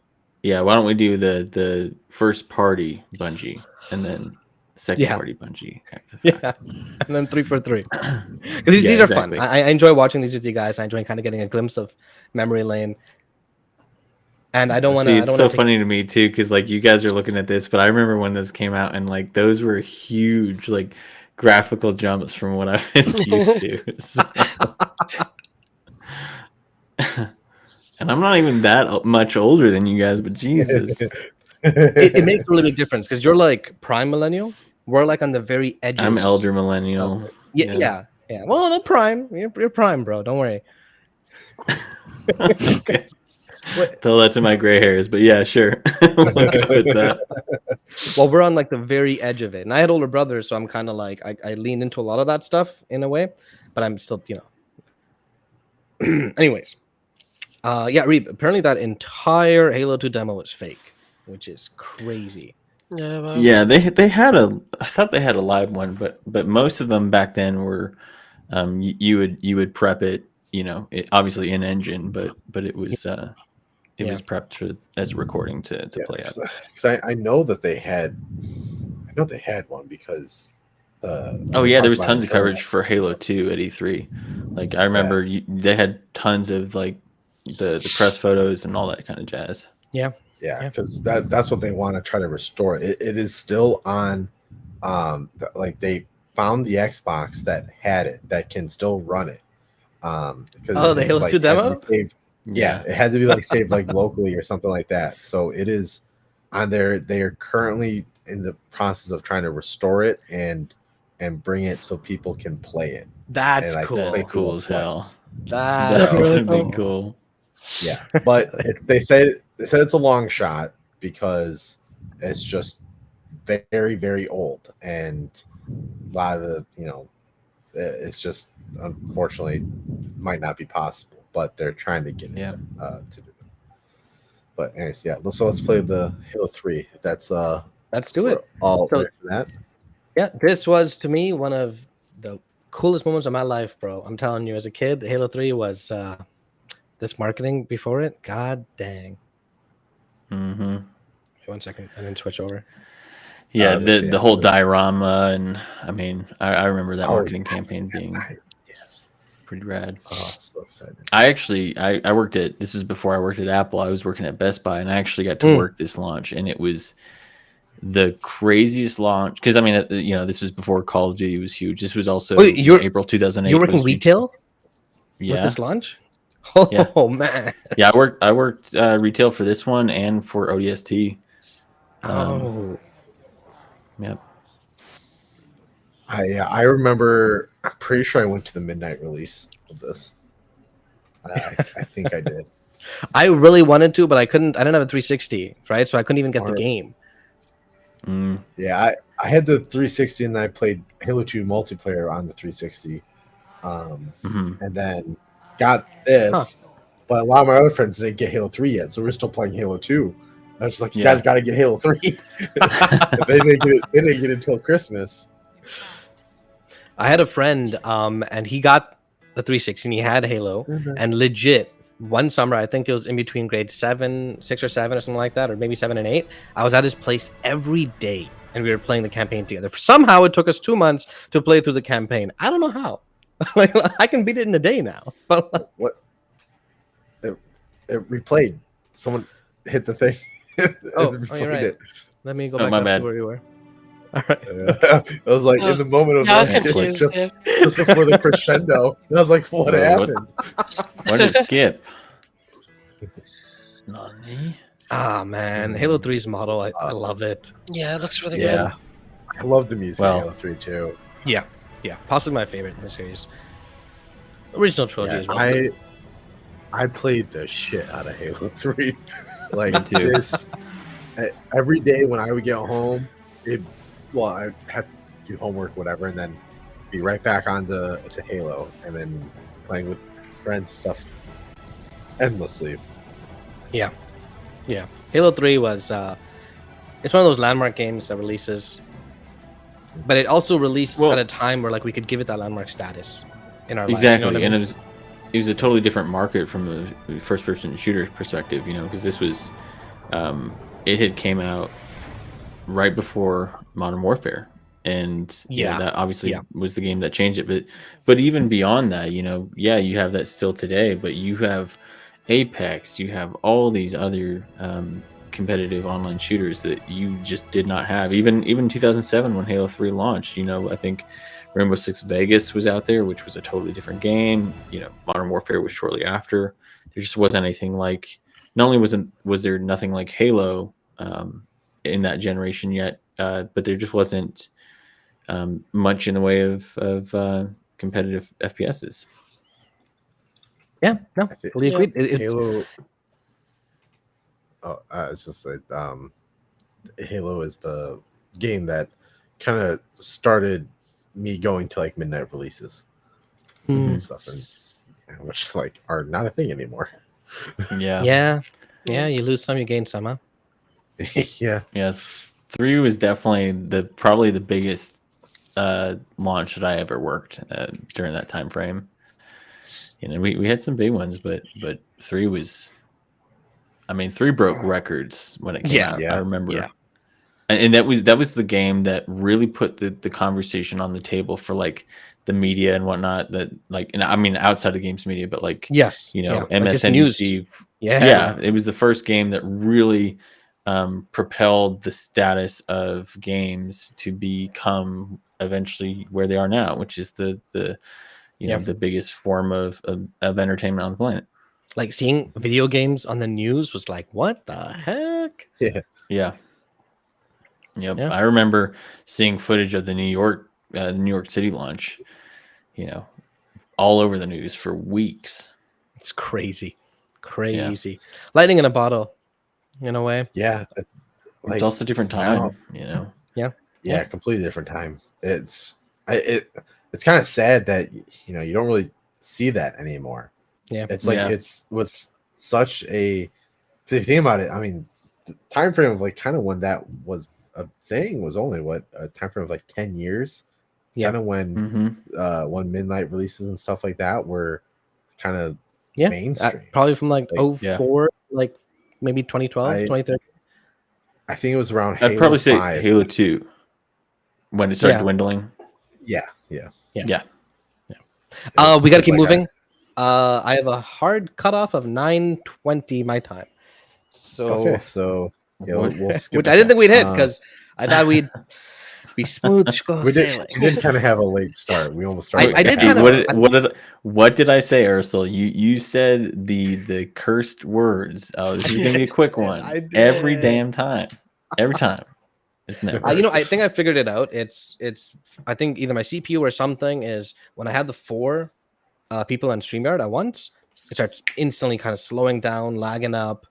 yeah? Why don't we do the first party Bungie and then second party Bungie? Yeah, and then 343. Because these are fun. I enjoy watching these with you guys. I enjoy kind of getting a glimpse of memory lane. And I don't want to. It's so funny to me too, because like you guys are looking at this, but I remember when those came out, and like those were huge, like graphical jumps from what I was used to. So. And I'm not even that much older than you guys, but Jesus. It makes a really big difference because you're like prime millennial. We're like on the very edges. I'm elder millennial. Yeah. Well, no prime. You're prime, bro. Don't worry. Okay. Tell that to my gray hairs, but yeah, sure. We'll go with that. Well, we're on like the very edge of it, and I had older brothers, so I'm kind of like I lean into a lot of that stuff in a way, but I'm still, you know. Anyways, yeah, Reeb, apparently that entire Halo 2 demo was fake, which is crazy. Yeah, well. Yeah, they had I thought they had a live one, but most of them back then were, you would prep it, you know, obviously in engine, but it was was prepped as a recording to play out. Because I know that they had one because. Oh yeah, there was tons of coverage for Halo 2 at E3. Like I remember they had tons of like the press photos and all that kind of jazz. Yeah, because that's what they want to try to restore. It is still on. Like they found the Xbox that had it that can still run it. The Halo 2 demo. Yeah, it had to be like saved like locally or something like that. So it is on there. They are currently in the process of trying to restore it and bring it so people can play it. That's cool. That's cool as hell. That's really cool. Yeah, but they said it's a long shot because it's just very, very old, and a lot of the, you know, it's just unfortunately might not be possible, but they're trying to get it to do it. But anyways, so let's play the Halo 3 if that's let's do it. All so for that. Yeah, this was to me one of the coolest moments of my life, bro. I'm telling you, as a kid, Halo 3 was this marketing before it. God dang. Mm-hmm. 1 second, and then switch over. Yeah, the whole diorama, and I mean, I remember that marketing campaign being pretty rad. Oh, so excited. I worked at, this was before I worked at Apple. I was working at Best Buy, and I actually got to work this launch, and it was the craziest launch because I mean, you know, this was before Call of Duty was huge. This was also April 2008. You're working retail with this launch? Oh man. Yeah, I worked retail for this one and for ODST. Yep. I remember. I'm pretty sure I went to the midnight release of this. I think I did. I really wanted to, but I couldn't. I didn't have a 360, right? So I couldn't even get the game. Yeah, I had the 360, and I played Halo 2 multiplayer on the 360, and then got this. But a lot of my other friends didn't get Halo 3 yet, so we're still playing Halo 2. I was just like, you guys got to get Halo 3. They didn't get it until Christmas. I had a friend, and he got the 360 and he had Halo, and legit one summer, I think it was in between grade 6 or 7 or something like that, or maybe 7 and 8. I was at his place every day and we were playing the campaign together. Somehow it took us 2 months to play through the campaign. I don't know how. Like, I can beat it in a day now. But What? It replayed. Someone hit the thing. Oh, It you're replayed right. it. Let me go Oh, back my up bad. to where you were. All right. Yeah. I was like, Oh, in the moment of Yeah, I was that, confused. just, Yeah. just before the crescendo, and I was like, what Whoa, happened? Why did it skip? Nani? Ah, man. Halo 3's model, I love it. Yeah, it looks really Yeah. I love the music Well- of Halo 3 too. Yeah. Possibly my favorite in the series. Original trilogy Yeah, as well. I played the shit out of Halo 3. Like Me too. this every day when I would get home, I had to do homework, whatever, and then be right back on to Halo and then playing with friends and stuff endlessly. Yeah. Halo 3 was it's one of those landmark games that releases, but it also released Well- at a time where like we could give it that landmark status in our Exactly, lives. You know and what I mean? it was a totally different market from a first-person shooter perspective, because this was it had came out right before Modern Warfare, and Yeah. that obviously Yeah. was the game that changed it. But even beyond that, you have that still today, but you have Apex, you have all these other competitive online shooters that you just did not have. Even 2007 when Halo 3 launched, I think Rainbow Six Vegas was out there, which was a totally different game. Modern Warfare was shortly after. There just wasn't anything like. Not only was there nothing like Halo in that generation yet, but there just wasn't much in the way of competitive FPSs. Yeah, no, think- fully agreed. It's Halo. Oh, it's just like Halo is the game that kind of started me going to like midnight releases and stuff, and which like are not a thing anymore. Yeah. yeah. You lose some, you gain some, huh? Yeah, Yeah, 3 was definitely probably the biggest launch that I ever worked during that time frame. We had some big ones, but 3 was. I mean, 3 broke records when it came out. yeah, I remember. yeah. And that was the game that really put the conversation on the table for like the media and whatnot. That like, and I mean outside of games media, but like Yes. Yeah. Like it's news. MSNBC. Yeah. It was the first game that really propelled the status of games to become eventually where they are now, which is the biggest form of entertainment on the planet. Like seeing video games on the news was like, what the heck? yeah. Yeah. Yep. Yeah. I remember seeing footage of the New York City launch, all over the news for weeks. It's crazy. Lightning in a bottle, in a way. Yeah, it's It's also a different time, yeah, completely different time. It's kind of sad that you don't really see that anymore. Yeah. It's like Yeah. was such a. If you think about it, I mean, the time frame of like kind of when that was a thing was only a time frame of like 10 years. Yeah. Kind of when midnight releases and stuff like that were kind of mainstream. Probably from like Like, 04, like maybe 2012, 2013. I think it was around. I'd Halo probably say 5. Halo 2 when it started Yeah. dwindling. Yeah. Yeah. We got to It's keep like moving. I have a hard cutoff of 9:20 my time. So, Okay, so yeah, we'll skip. which I didn't think we'd hit Uh, because I thought we'd be smooth we sailing. did kind of have a late start. We almost started. I did half kind hour. of- What did I say, Aarsal? You said the cursed words. Oh, this is gonna be a quick one. I did. Every damn time. Every time. It's never. I think I figured it out. It's I think either my CPU or something is when I had the 4 people on StreamYard at once, it starts instantly kind of slowing down, lagging up,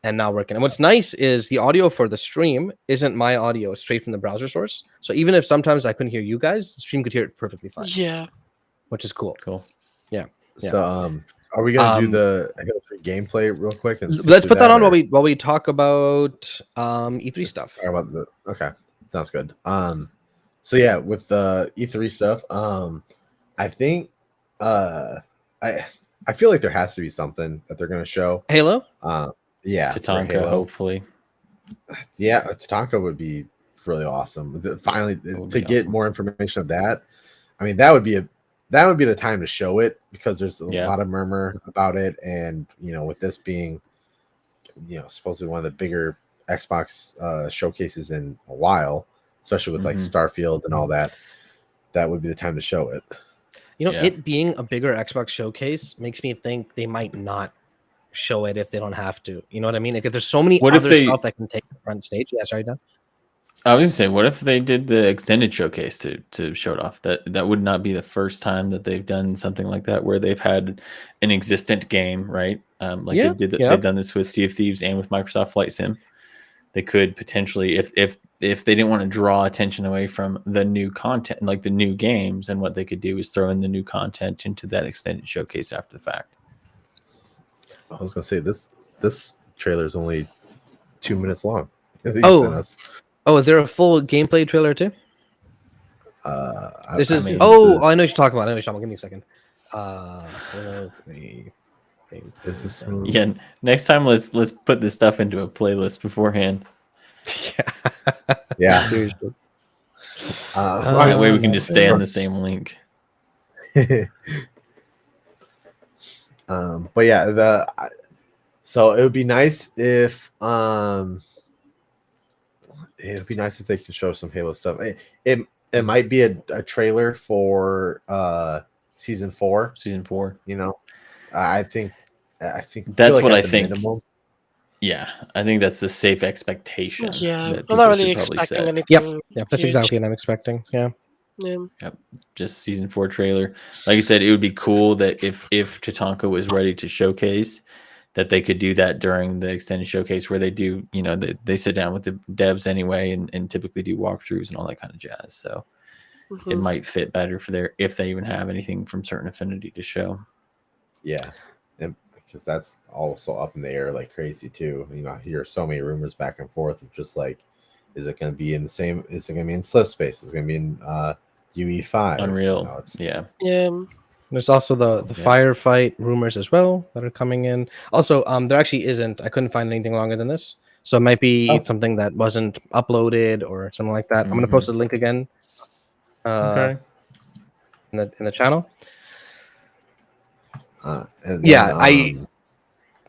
and now working. And what's nice is the audio for the stream isn't my audio, it's straight from the browser source. So even if sometimes I couldn't hear you guys, the stream could hear it perfectly fine. Yeah. Which is cool. Cool. So are we gonna do the Halo 3 gameplay real quick? And skip Let's through put that on or while we talk about E3 stuff. talk about okay, sounds good. So yeah, with the E3 stuff, I think I feel like there has to be something that they're gonna show. Halo. Yeah, for Tatanka, Halo. hopefully. Yeah, Tatanka would be really awesome. Finally, would to be get awesome. more information of that. I mean, that would be the time to show it, because there's a Yeah. lot of murmur about it, and with this being, supposedly one of the bigger Xbox showcases in a while, especially with like Mhm. Starfield and all that, that would be the time to show it. Yeah. It being a bigger Xbox showcase makes me think they might not show it if they don't have to. You know what I mean? Like, there's so many What if other they- stuff that can take the front stage. Yeah, sorry, Dan. I was gonna say, what if they did the extended showcase to show it off? That would not be the first time that they've done something like that, where they've had an existent game, right? Like Yeah, they did. yeah. They've done this with Sea of Thieves and with Microsoft Flight Sim. They could potentially, if they didn't want to draw attention away from the new content, like the new games, and what they could do is throw in the new content into that extended showcase after the fact. I was gonna say this trailer is only 2 minutes long. They Oh. sent us. Oh, is there a full gameplay trailer too? This is. mean, Oh, I know what you're talking about. Give me a second. Is this one? Yeah. Next time, let's put this stuff into a playlist beforehand. Yeah. Seriously. That way we can just stay on the same link. But yeah, so it would be nice if they could show some Halo stuff. It might be a trailer for season 4. Season 4. I think That's what at I the think. minimum, Yeah, I think that's the safe expectation. Yeah, that I'm people not really should probably expecting set. anything. Yep, that's huge. exactly what I'm expecting. Yeah. Yeah. Just season 4 trailer. Like I said, it would be cool that if Tatanka was ready to showcase, that they could do that during the extended showcase, where they do, they sit down with the devs anyway and typically do walkthroughs and all that kind of jazz. So it might fit better for if they even have anything from Certain Affinity to show. yeah, and because that's also up in the air like crazy too. I hear so many rumors back and forth of just like, is it going to be in the same? Is it going to be in Slip Space? Is it going to be in UE5? Unreal. Yeah. Yeah. There's also the firefight rumors as well that are coming in. Also, there actually isn't. I couldn't find anything longer than this, so it might be something that wasn't uploaded or something like that. I'm gonna post a link again. Okay. In the channel. And Yeah, then,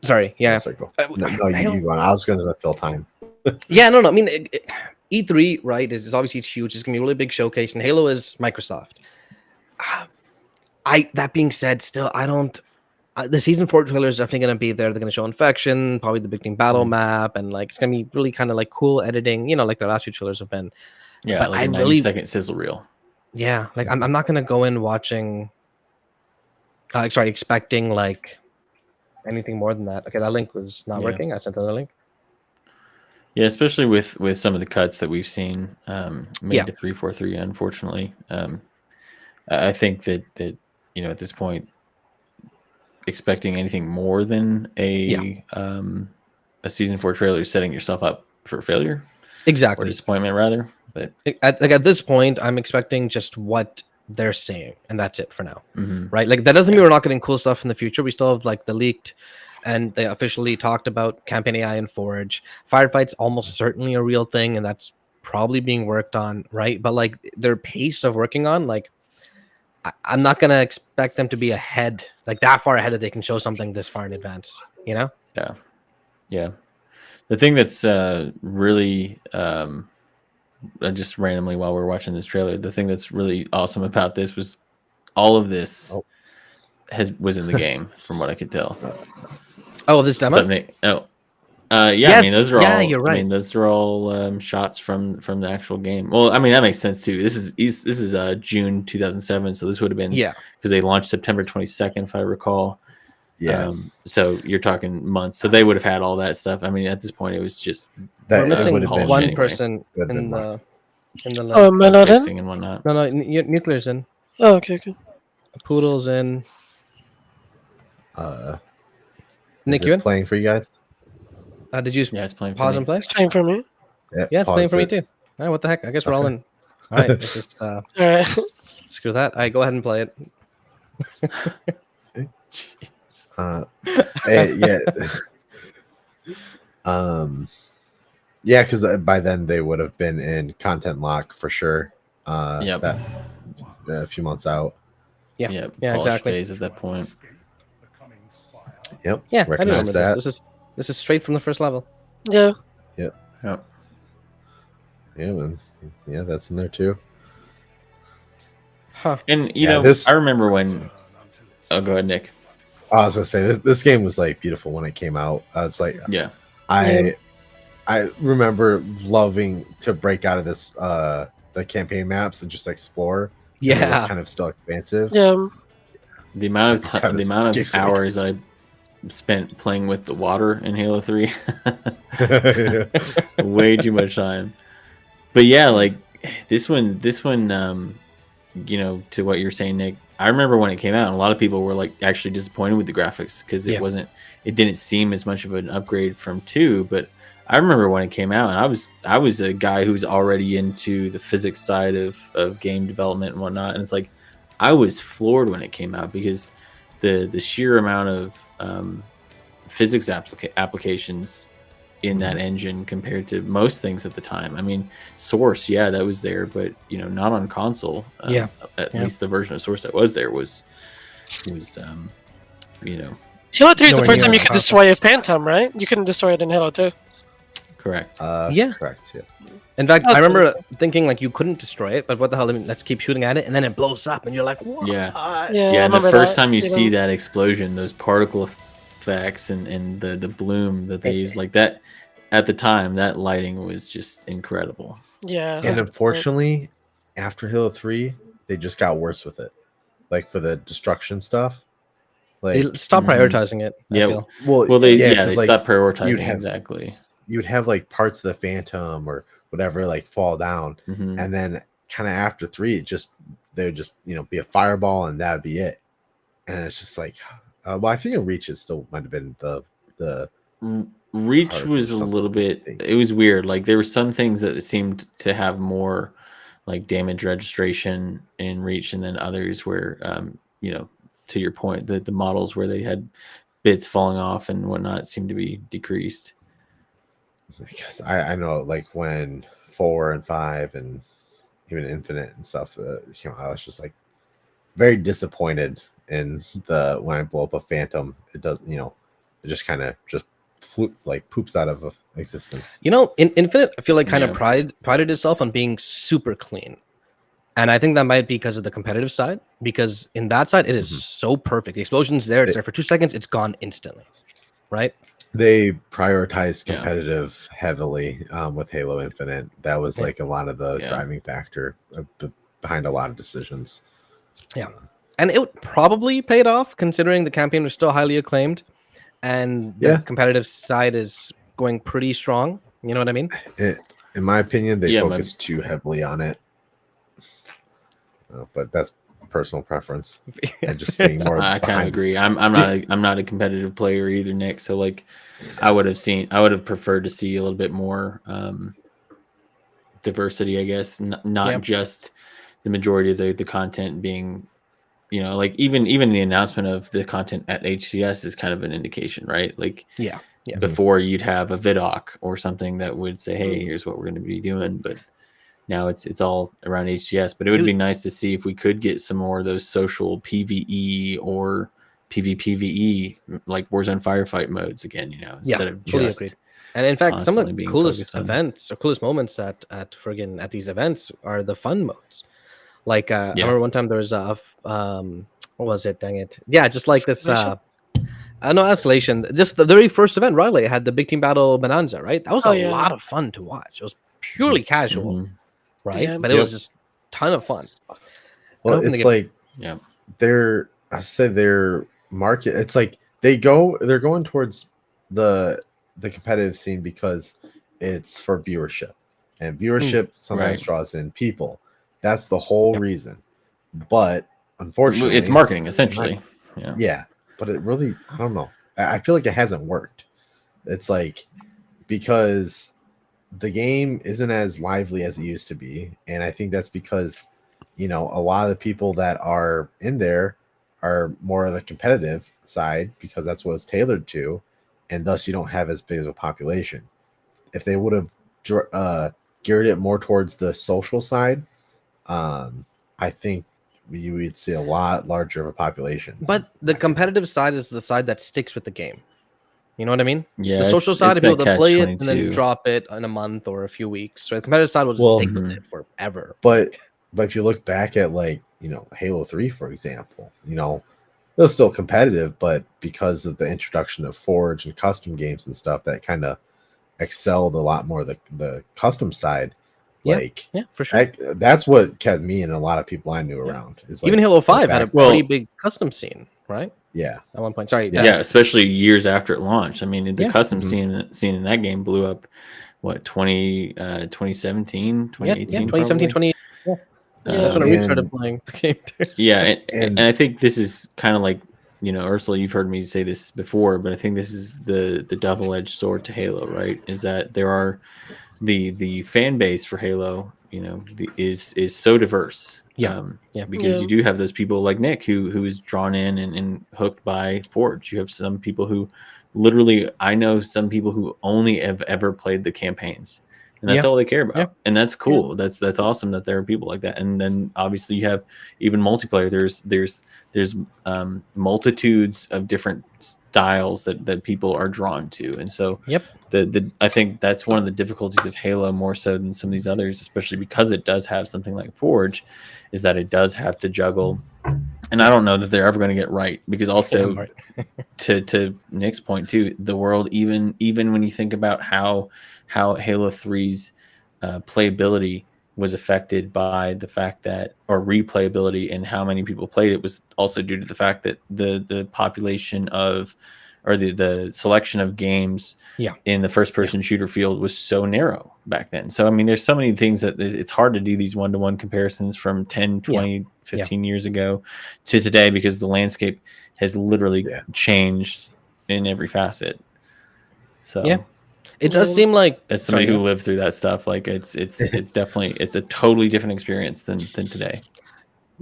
sorry. Yeah. Sorry, go. No, you go on. I was going to fill time. Yeah, no. I mean, E3, right? Is obviously it's huge. It's gonna be a really big showcase, and Halo is Microsoft. That being said, still, I don't. The season 4 trailer is definitely going to be there. They're going to show Infection, probably the big team battle map, and like it's going to be really kind of like cool editing, like the last few trailers have been. Yeah, but like I a 90-second sizzle reel. Yeah, like I'm not going to go in watching. Expecting like anything more than that. Okay, that link was not working. I sent another link. Yeah, especially with some of the cuts that we've seen made to 343. Unfortunately, I think that at this point, expecting anything more than a season 4 trailer is setting yourself up for failure. Exactly. Or disappointment, rather. But at this point, I'm expecting just what they're saying, and that's it for now. Mhm. Right? Like that doesn't mean we're not getting cool stuff in the future. We still have like the leaked, and they officially talked about Campaign AI and Forge. Firefight's almost certainly a real thing, and that's probably being worked on, right? But like their pace of working on, like I'm not gonna expect them to be ahead, like that far ahead that they can show something this far in advance. Yeah. The thing that's really just randomly while we're watching this trailer, the thing that's really awesome about this was all of this was in the game, from what I could tell. Oh, this demo? I mean, those are all. You're right. I mean, those are all shots from the actual game. Well, I mean, that makes sense too. This is June 2007, so this would have been because they launched September 22nd, if I recall. Yeah. So you're talking months. So they would have had all that stuff. I mean, at this point, it was just we're missing one anyway. person in the Oh, am I not in? fixing and whatnot. No, Nuclear's in. Oh, okay. Poodle's in. Nick, is you it in? playing for you guys? Did you Yeah, it's playing. pause and play? It's playing for me. Yeah, it's playing pause for me it. too. What the heck? I guess we're all in. All right, let's just All right. screw that. All right, go ahead and play it. Yeah. Yeah, because by then they would have been in content lock for sure. Yep. That a few months out. Yeah, Yeah, yeah, polish exactly. phase at that point. Yep. Yeah, I do Recognize remember that. This is straight from the first level. Yeah. Yep. Yep. Yeah, man. Yeah, that's in there too. Huh. And you Yeah, know, this- I remember when. Oh, go ahead, Nick. I was gonna say this game was like beautiful when it came out. I was like, Yeah. I remember loving to break out of this the campaign maps and just explore. And it was Yeah. kind of still expansive. Yeah. The amount of God, the this amount game's of so hours I spent playing with the water in Halo 3. Way too much time. But yeah, like this one you know, to what you're saying, Nick, I remember when it came out and a lot of people were like actually disappointed with the graphics because it didn't seem as much of an upgrade from 2, but I remember when it came out and I was a guy who was already into the physics side of game development and whatnot, and it's like I was floored when it came out because the sheer amount of physics applications in that engine compared to most things at the time. I mean, Source, yeah, that was there, but you know, not on console. At least the version of Source that was there was you know, Halo 3 is the Nowhere first near time you that could destroy a Phantom, right? You couldn't destroy it in Halo 2. correct. Yeah. Correct. Yeah. In fact, That's I remember cool. thinking like you couldn't destroy it, but what the hell? I mean, let's keep shooting at it, and then it blows up, and you're like, what? Yeah. Yeah, I Yeah, and the remember first that, time you you see know. that explosion, those particle effects and the bloom that they use, like that at the time, that lighting was just incredible. Yeah. And 100%. unfortunately, after Halo 3, they just got worse with it. Like for the destruction stuff. Like They stopped Mhm. prioritizing it. I Yeah, feel. well, they 'cause, like, stopped prioritizing have- exactly. you'd have like parts of the Phantom or whatever like fall down, Mhm. and then kind of after 3, they would just be a fireball and that'd be it. And it's just like, well, I think Reach is still might have been the Reach hard was for a something, little I bit. think. It was weird. Like there were some things that seemed to have more like damage registration in Reach, and then others where, you know, to your point, the models where they had bits falling off and whatnot seemed to be decreased. Because I know like when 4 and 5 and even Infinite and stuff, I was just like very disappointed in the when I blow up a Phantom. It does, it just kind of just poops out of existence. You know, in Infinite, I feel like kind of Yeah. prided itself on being super clean. And I think that might be because of the competitive side, because in that side, it is so perfect. The explosion's there, it's there for 2 seconds, it's gone instantly, right? They prioritize Yeah. competitive heavily with Halo Infinite. That was like a lot of the Yeah. driving factor behind a lot of decisions. Yeah. And it probably paid off considering the campaign was still highly acclaimed and the Yeah. competitive side is going pretty strong. You know what I mean? In my opinion, they Yeah, focus too heavily on it. But that's personal preference. And just seeing more. I kind of behind the agree. scenes. I'm not a competitive player either, Nick. So like, I would have preferred to see a little bit more diversity, I guess. Not just the majority of the content being, you know, like even the announcement of the content at HCS is kind of an indication, right? Like, Yeah. before you'd have a vidoc or something that would say, hey, here's what we're going to be doing, but now it's all around HCS. But it would be nice to see if we could get some more of those social PvE or PvPvE like Warzone firefight modes again, you know, instead of fully just agreed. And in fact, some of constantly the being coolest focused on- events or coolest moments at these events are the fun modes. Like I Yeah. remember one time there was what was it? Dang it! Yeah, just like this. Escalation? No, escalation. Just the very first event, Riley had the big team battle bonanza, right? That was Oh, a yeah. lot of fun to watch. It was purely casual, Mhm. right? Yeah. But it was just ton of fun. Well, hoping to it's get- like Yeah. their market. It's like they're going towards the competitive scene because it's for viewership, and viewership sometimes right. draws in people. That's the whole reason. But unfortunately, It's marketing essentially. Yeah. Yeah, but it really, I don't know. I feel like it hasn't worked. It's like because the game isn't as lively as it used to be, and I think that's because a lot of the people that are in there are more of the competitive side because that's what it's tailored to, and thus you don't have as big of a population. If they would have geared it more towards the social side, I think you would see a lot larger of a population. But the competitive side is the side that sticks with the game. You know what I mean? Yeah, the social it's side, people that that play it and then catch-22. drop it in a month or a few weeks. Right? The competitive side will just stick with it forever. But if you look back at Halo 3, for example, it was still competitive, but because of the introduction of Forge and custom games and stuff, that kind of excelled a lot more the custom side. Yeah, for sure. That's what kept me and a lot of people I knew around. Is even Halo 5 had a pretty big custom scene, right? Yeah. At one point. Sorry. Yeah, especially years after it launched. I mean, the custom Mm-hmm. scene in that game blew up, 2017, 2018? 2017, 20. Yeah. That's when we started playing the game too. Yeah, and I think this is kind of like, Aarsal, you've heard me say this before, but I think this is the double-edged sword to Halo, right? Is that there are the fan base for Halo, is so diverse. Because you do have those people like Nick who is drawn in and hooked by Forge. You have some people who literally, I know some people who only have ever played the campaigns, and that's all they care about. And that's cool. That's awesome that there are people like that. And then obviously you have even multiplayer. There's multitudes of different styles that people are drawn to. And so I think that's one of the difficulties of Halo more so than some of these others, especially because it does have something like Forge, is that it does have to juggle. And I don't know that they're ever going to get right, because also to Nick's point too, the world, even when you think about how Halo 3's playability was affected by the fact that, or replayability and how many people played it, was also due to the fact that the population of, or the selection of games in the first person shooter field was so narrow back then. So I mean, there's so many things that it's hard to do these one-to-one comparisons from 10, 20, 15 years ago to today, because the landscape has literally changed in every facet. So it does seem like, as somebody who lived through that stuff, like it's definitely, it's a totally different experience than today.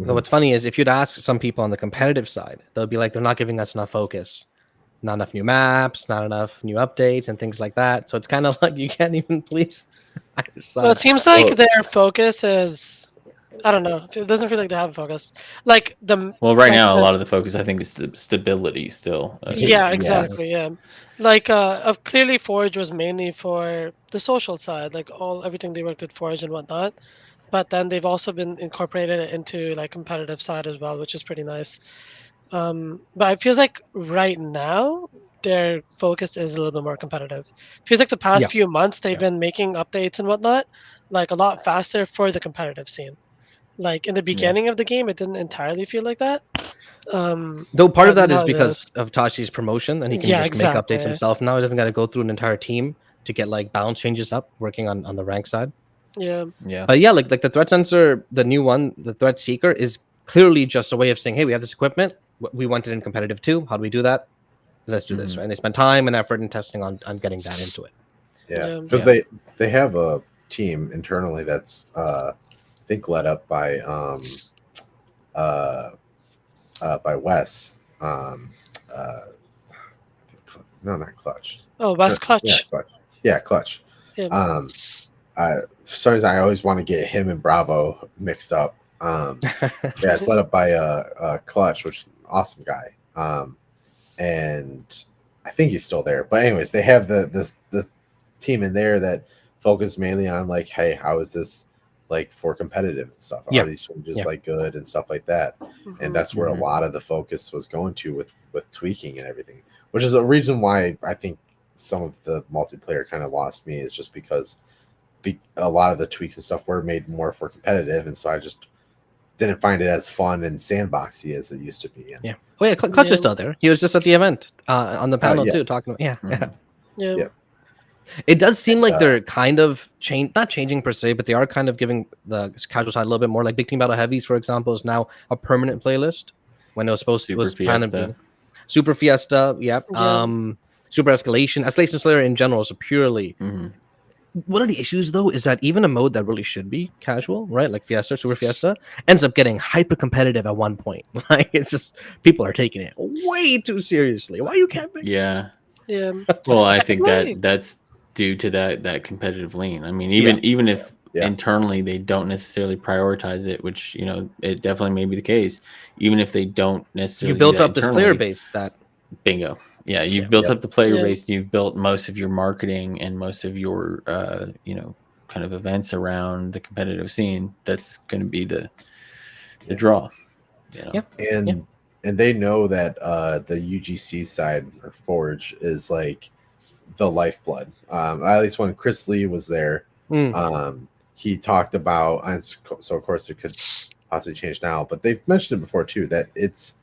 So what's funny is if you'd ask some people on the competitive side, they'll be like, they're not giving us enough focus, not enough new maps, not enough new updates and things like that. So it's kind of like you can't even please either side. Well, it seems like their focus is, I don't know, it doesn't feel like they have a focus. Like right now, a lot of the focus, I think, is stability still. Exactly. Like clearly Forge was mainly for the social side, like everything they worked at Forge and whatnot. But then they've also been incorporated into like competitive side as well, which is pretty nice. But it feels like right now their focus is a little bit more competitive. It feels like the past few months they've been making updates and whatnot, like a lot faster for the competitive scene. Like in the beginning of the game, it didn't entirely feel like that. Though part of that is because of Tachi's promotion, and he can just make updates himself now. He doesn't got to go through an entire team to get like balance changes up, working on the rank side. But like the threat sensor, the new one, the threat seeker, is clearly just a way of saying, hey, we have this equipment, we want it in competitive too. How do we do that? Let's do this, right? And they spend time and effort and testing on getting that into it. Because they have a team internally that's I think led up by Wes. No, not Clutch. Oh, Wes Clutch. Yeah, Clutch. For some reason I always want to get him and Bravo mixed up. It's led up by Clutch, which is an awesome guy. And I think he's still there. But anyways, they have the team in there that focus mainly on like, hey, how is this like for competitive and stuff? Are these changes like good and stuff like that? And that's where a lot of the focus was going to with tweaking and everything, which is a reason why I think some of the multiplayer kind of lost me, is just because a lot of the tweaks and stuff were made more for competitive, and so I just didn't find it as fun and sandboxy as it used to be. Clutch is still there. He was just at the event on the panel too, talking about It does seem like they're kind of not changing per se, but they are kind of giving the casual side a little bit more. Like Big Team Battle Heavies, for example, is now a permanent playlist when it was supposed to. Was kind of Super Fiesta, Super Escalation Slayer in general is a purely one of the issues though is that even a mode that really should be casual, right, like Fiesta, Super Fiesta, ends up getting hyper competitive at one point. Like it's just people are taking it way too seriously. Why are you camping? Yeah. Yeah. Well, I think Definitely. that's due to that competitive lean. I mean, Yeah. even if Yeah. internally they don't necessarily prioritize it, which it definitely may be the case. Even if they don't necessarily You built do that up this player internally, base that bingo. Yeah, you've Yeah. built up the player Yeah. base. You've built most of your marketing and most of your kind of events around the competitive scene. That's going to be the draw. Yeah. And they know that the UGC side or Forge is like the lifeblood. At least when Chris Lee was there, he talked about, and so of course it could possibly change now, but they've mentioned it before too, that it's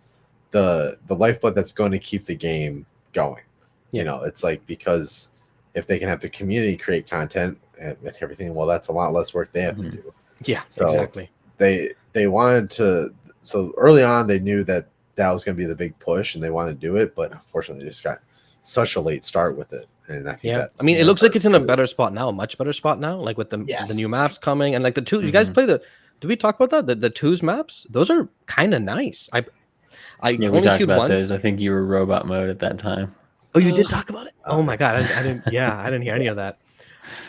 the lifeblood that's going to keep the game going. Yeah. It's like, because if they can have the community create content and everything, well, that's a lot less work they have to do. Yeah, So exactly. They wanted to, so early on they knew that was going to be the big push and they wanted to do it, but unfortunately they just got such a late start with it. And I think that, I mean, it looks like it's in a better spot now, a much better spot now, like with the new maps coming and like the two. You guys play did we talk about that? The twos maps, those are kind of nice. I we only talked queued about one. those. I think you were robot mode at that time. Oh, you did talk about it. Oh my god, I didn't. Yeah, I didn't hear any of that.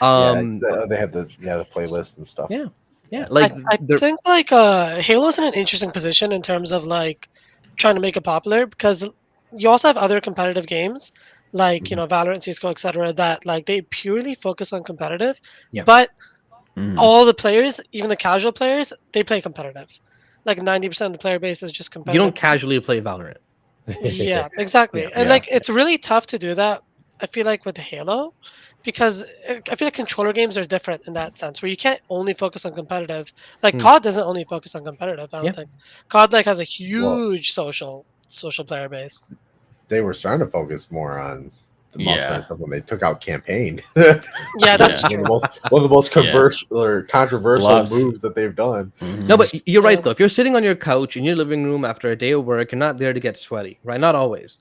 they had the playlist and stuff. Yeah. Like I think like Halo's in an interesting position in terms of like trying to make it popular, because you also have other competitive games like Valorant, CS:GO, etc. that like they purely focus on competitive, but all the players, even the casual players, they play competitive. Like 90% of the player base is just competitive. You don't casually play Valorant. Yeah, exactly. And like it's really tough to do that, I feel like, with Halo, because I feel like controller games are different in that sense, where you can't only focus on competitive. Like COD doesn't only focus on competitive. I don't think COD like has a huge social player base. They were starting to focus more on the multiplayer stuff when they took out campaign. Yeah, that's true. One of the most controversial moves that they've done. No, but you're right though. If you're sitting on your couch in your living room after a day of work, you're not there to get sweaty, right? Not always.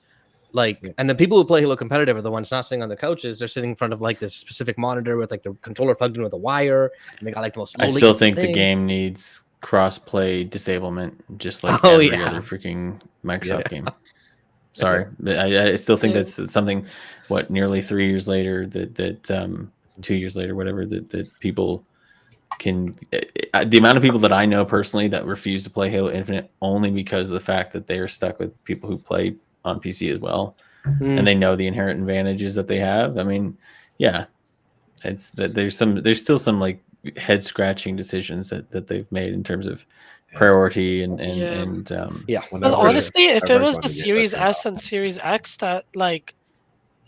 Like, and the people who play Halo competitive are the ones not sitting on the couches. They're sitting in front of like this specific monitor with like the controller plugged in with a wire, and they got like the most. I still think the game needs cross-play disablement, just like every other freaking Microsoft game. Sorry, but I still think that's something. What, nearly 3 years later, that 2 years later, whatever, that people can. The amount of people that I know personally that refuse to play Halo Infinite only because of the fact that they are stuck with people who play on PC as well, and they know the inherent advantages that they have. I mean, it's that there's still some like head scratching decisions that they've made in terms of priority and Well, honestly, if it was the Series S and Series X, that like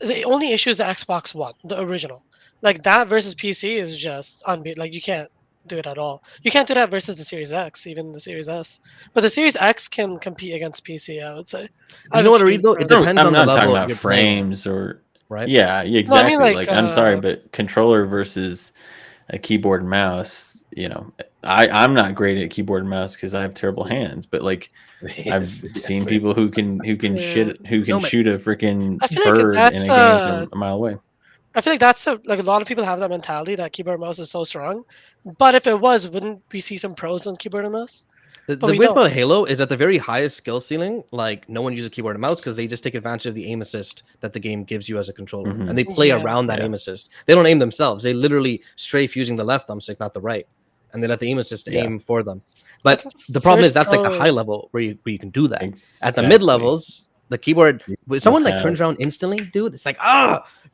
the only issue is the Xbox One, the original, like that versus PC is just unbeatable. Like you can't do it at all. You can't do that versus the Series X, even the Series S. But the Series X can compete against PC, I would say. You know what, Reed, though? It depends on the level. I'm not talking about frames or right. Yeah, exactly. No, I mean, like, I'm sorry, but controller versus a keyboard and mouse. I'm not great at keyboard and mouse because I have terrible hands. But like, I've seen people who can shoot a freaking bird in a game from a mile away. I feel like that's like a lot of people have that mentality that keyboard and mouse is so strong. But if it was, wouldn't we see some pros on keyboard and mouse? The weird about Halo is at the very highest skill ceiling, like no one uses keyboard and mouse because they just take advantage of the aim assist that the game gives you as a controller, and they play around that aim assist. They don't aim themselves; they literally strafe using the left thumbstick, not the right, and they let the aim assist aim for them. But the problem is that's like the high level where you can do that. Exactly. At the mid levels, the keyboard, when someone like turns around instantly, dude, it's like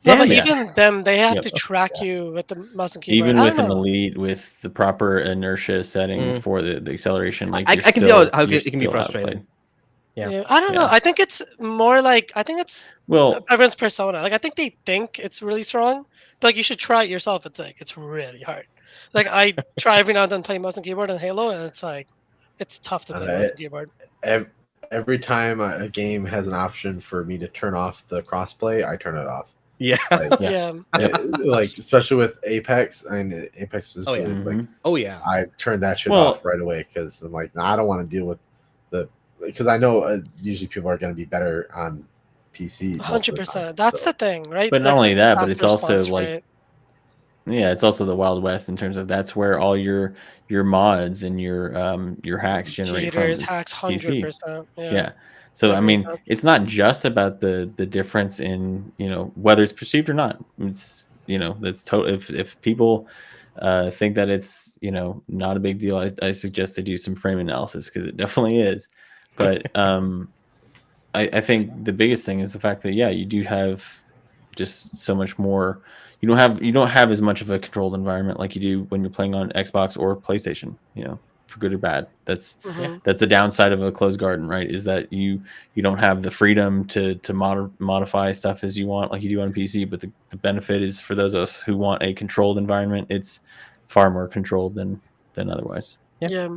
even them, they have to track you with the mouse and keyboard. Even with an elite, with the proper inertia setting for the acceleration, like I can see how it can be frustrating. Yeah, I don't know. I think it's more like everyone's persona. Like I think they think it's really strong, but like you should try it yourself. It's like it's really hard. Like I try every now and then play mouse and keyboard in Halo, and it's like it's tough to play mouse and keyboard. Every time a game has an option for me to turn off the crossplay, I turn it off. Yeah. Like especially with Apex, and Apex is it's like I turn that shit off right away because I'm like, I don't want to deal with because I know usually people are going to be better on PC. 100%. That's the thing, right? But not only that, but it's also like Yeah, it's also the Wild West in terms of that's where all your mods and your hacks generate from Cheaters, is hacks, PC. 100%. Yeah, Yeah. So I every mean, time. it's not just about the difference in, whether it's perceived or not. It's, that's total. If people think that it's, not a big deal, I suggest they do some frame analysis because it definitely is. But I think the biggest thing is the fact that you do have just so much more. You don't have as much of a controlled environment like you do when you're playing on Xbox or PlayStation. For good or bad. That's the downside of a closed garden, right? Is that you don't have the freedom to modify stuff as you want like you do on PC. But the benefit is for those of us who want a controlled environment, it's far more controlled than otherwise. Yeah.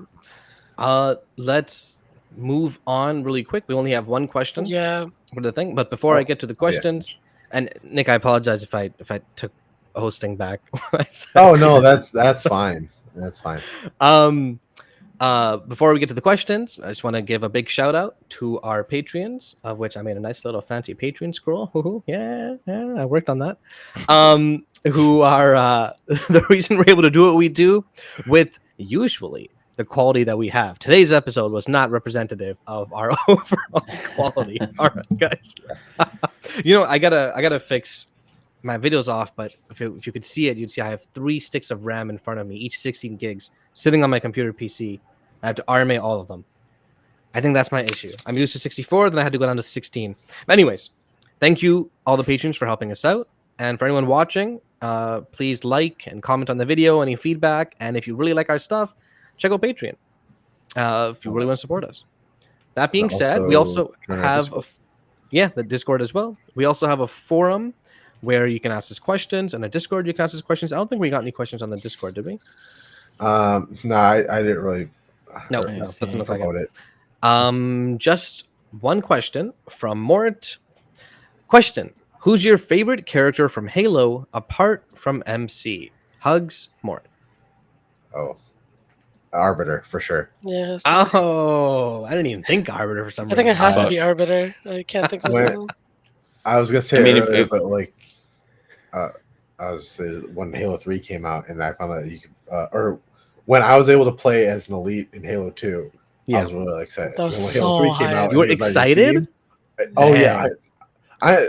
Let's move on really quick. We only have one question Yeah. for the thing, but before I get to the questions, and Nick, I apologize if I took hosting back. Oh no, that's fine. That's fine. Before we get to the questions, I just want to give a big shout out to our Patreons, of which I made a nice little fancy Patreon scroll. Yeah, I worked on that. Who are the reason we're able to do what we do with usually the quality that we have. Today's episode was not representative of our overall quality. All right, guys. I gotta fix my video's off, but if you could see it, you'd see I have 3 sticks of RAM in front of me, each 16 gigs, sitting on my computer PC. I have to RMA all of them. I think that's my issue. I'm used to 64, then I had to go down to 16. But anyways, thank you all the patrons for helping us out, and for anyone watching, please like and comment on the video, any feedback, and if you really like our stuff, check out Patreon if you really want to support us. That being said, we also have the Discord as well. We also have a forum where you can ask us questions, and a Discord you can ask us questions. I don't think we got any questions on the Discord, did we? No, I didn't really. No, doesn't look like it. Just one question from Mort. Question: who's your favorite character from Halo apart from MC? Hugs, Mort. Oh, Arbiter for sure. Yes. Oh, I didn't even think Arbiter for some reason. I think it has to be Arbiter. I can't think of anything else. I was gonna say earlier, but like, I was say when Halo 3 came out, and I found that you could, or when I was able to play as an elite in Halo 2, I was really excited. That was when so Halo 3 came out, you were excited? Oh yeah, I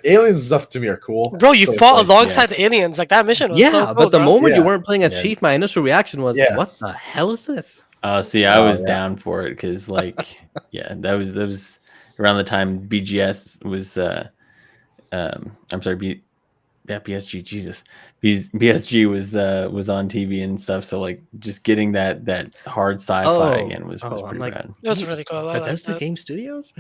aliens stuff to me are cool. Bro, you fought alongside the aliens. Like that mission was so cool, but the bro. moment you weren't playing as Chief, my initial reaction was, "What the hell is this?" See, I was down for it because, like, that was around the time BGS was. I'm sorry, BSG. Jesus, BSG was on TV and stuff. So like, just getting that hard sci-fi again was pretty rad. It was really cool. Bethesda Game Studios,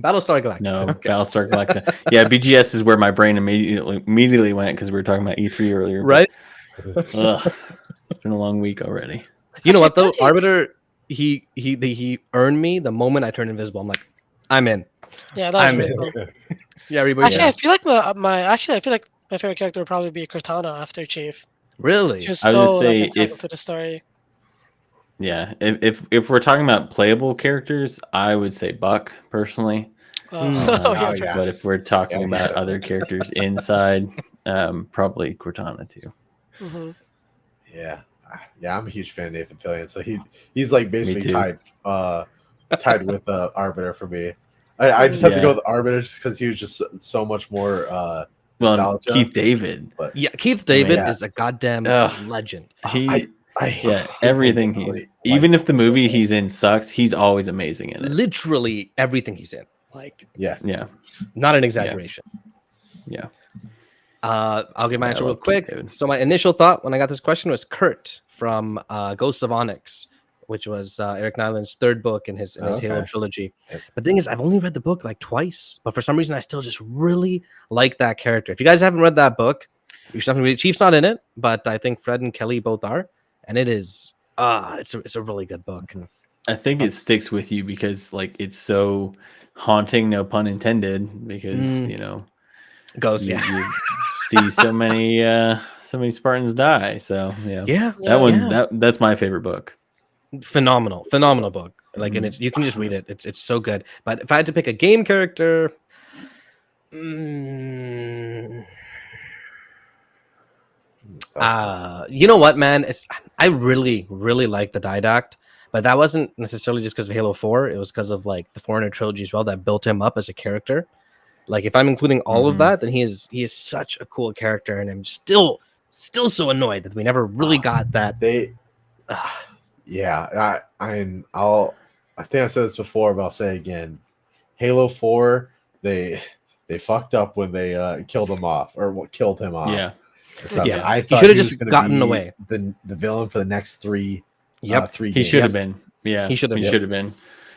Battlestar Galactica. No, Battlestar Galactica. Yeah, BGS is where my brain immediately went because we were talking about E3 earlier. Right. It's been a long week already. You know what though, Arbiter, he earned me the moment I turned invisible. I'm like, I'm in. Yeah, that was really cool. Yeah, everybody. Actually, I feel like my favorite character would probably be Cortana after Chief. Really? She was I so would say integral to the story. Yeah, if we're talking about playable characters, I would say Buck personally. But if we're talking about other characters inside, probably Cortana too. Mm-hmm. Yeah, I'm a huge fan of Nathan Fillion, so he's like basically tied with Arbiter for me. I just have to go with Arbiter just because he was just so much more. Nostalgia. Keith David. But, Keith David is a goddamn legend. Everything even if the movie he's in sucks, he's always amazing in it. Literally everything he's in. Like not an exaggeration. Yeah. I'll give my answer real quick. So my initial thought when I got this question was Kurt from Ghosts of Onyx, which was Eric Nyland's 3rd book in his Halo trilogy. But the thing is, I've only read the book like twice, but for some reason I still just really like that character. If you guys haven't read that book, you should definitely read it. Chief's not in it, but I think Fred and Kelly both are, and it is it's a really good book. I think it sticks with you because like it's so haunting, no pun intended, because Ghost, you see so many Spartans die. So that's my favorite book. Phenomenal book. Like, and it's you can just read it. It's so good. But if I had to pick a game character, You know what, man? I really, really like the Didact, but that wasn't necessarily just because of Halo 4. It was because of like the Foreigner trilogy as well that built him up as a character. Like if I'm including all of that, then he is such a cool character, and I'm still so annoyed that we never really got that. Yeah, I think I said this before, but I'll say it again. Halo 4, they fucked up when they killed him off or killed him off. Yeah. Yeah, I he thought should have was just gonna gotten be away. The villain for the next three. Three. He games. should have been. Yeah, he should have. He should have been.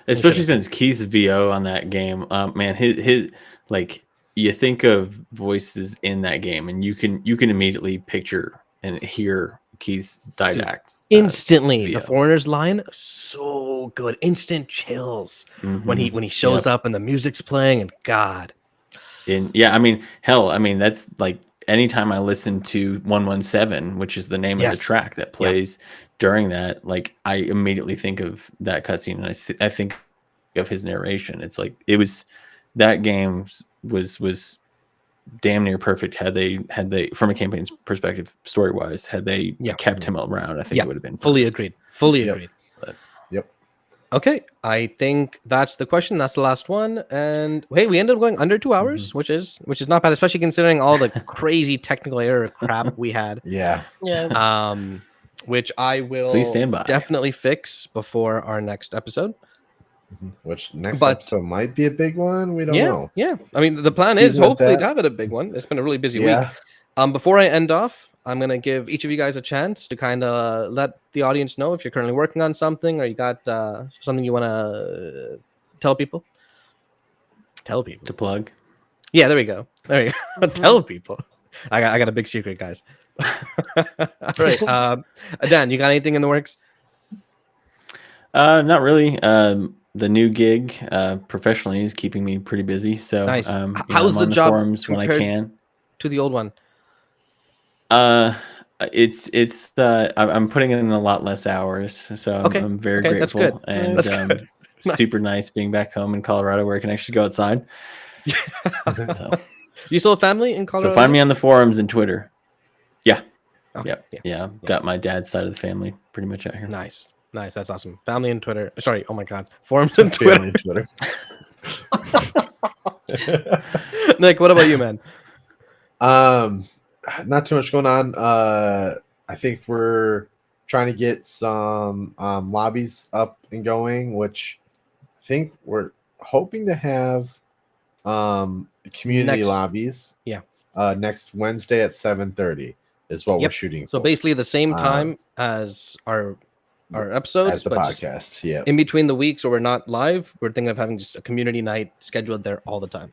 Especially since Keith's VO on that game, man, his like you think of voices in that game, and you can immediately picture and hear Keith's Didact instantly. VO. The Foreigner's line, so good, instant chills when he shows up and the music's playing, and God. I mean, hell, that's like anytime I listen to 117, which is the name of the track that plays during that, like I immediately think of that cutscene, and I think of his narration. It's like that game was damn near perfect had they from a campaign's perspective, story wise, had they kept him around, I think it would have been fully agreed. But, yep. Okay, I think that's the question. That's the last one, and hey, we ended up going under 2 hours, which is not bad, especially considering all the crazy technical error crap we had. Yeah. Which I will Please stand by. definitely fix before our next episode. Which next episode might be a big one. We don't know. Yeah. I mean, the plan is hopefully to have it a big one. It's been a really busy week. Before I end off, I'm going to give each of you guys a chance to kind of let the audience know if you're currently working on something or you got something you want to tell people. Tell people. To plug. Yeah, there we go. Tell people. I got a big secret, guys. All right. Dan, you got anything in the works? Not really. The new gig professionally is keeping me pretty busy. So nice. How's the job forums when I can to the old one? It's I'm putting in a lot less hours, so I'm very grateful. That's good. And nice. Super nice being back home in Colorado where I can actually go outside. So. You still have family in Colorado? So find me on the forums and Twitter. Yeah. Okay. Yeah. Got my dad's side of the family pretty much out here. Nice. That's awesome. Family and Twitter. Sorry. Oh my God. Forums and Twitter. Nick, what about you, man? Not too much going on. I think we're trying to get some lobbies up and going, which I think we're hoping to have community lobbies. Yeah. Next Wednesday at 7:30 is what we're shooting for. So basically the same time as our episodes, as the podcast. Yeah. In between the weeks where we're not live, we're thinking of having just a community night scheduled there all the time.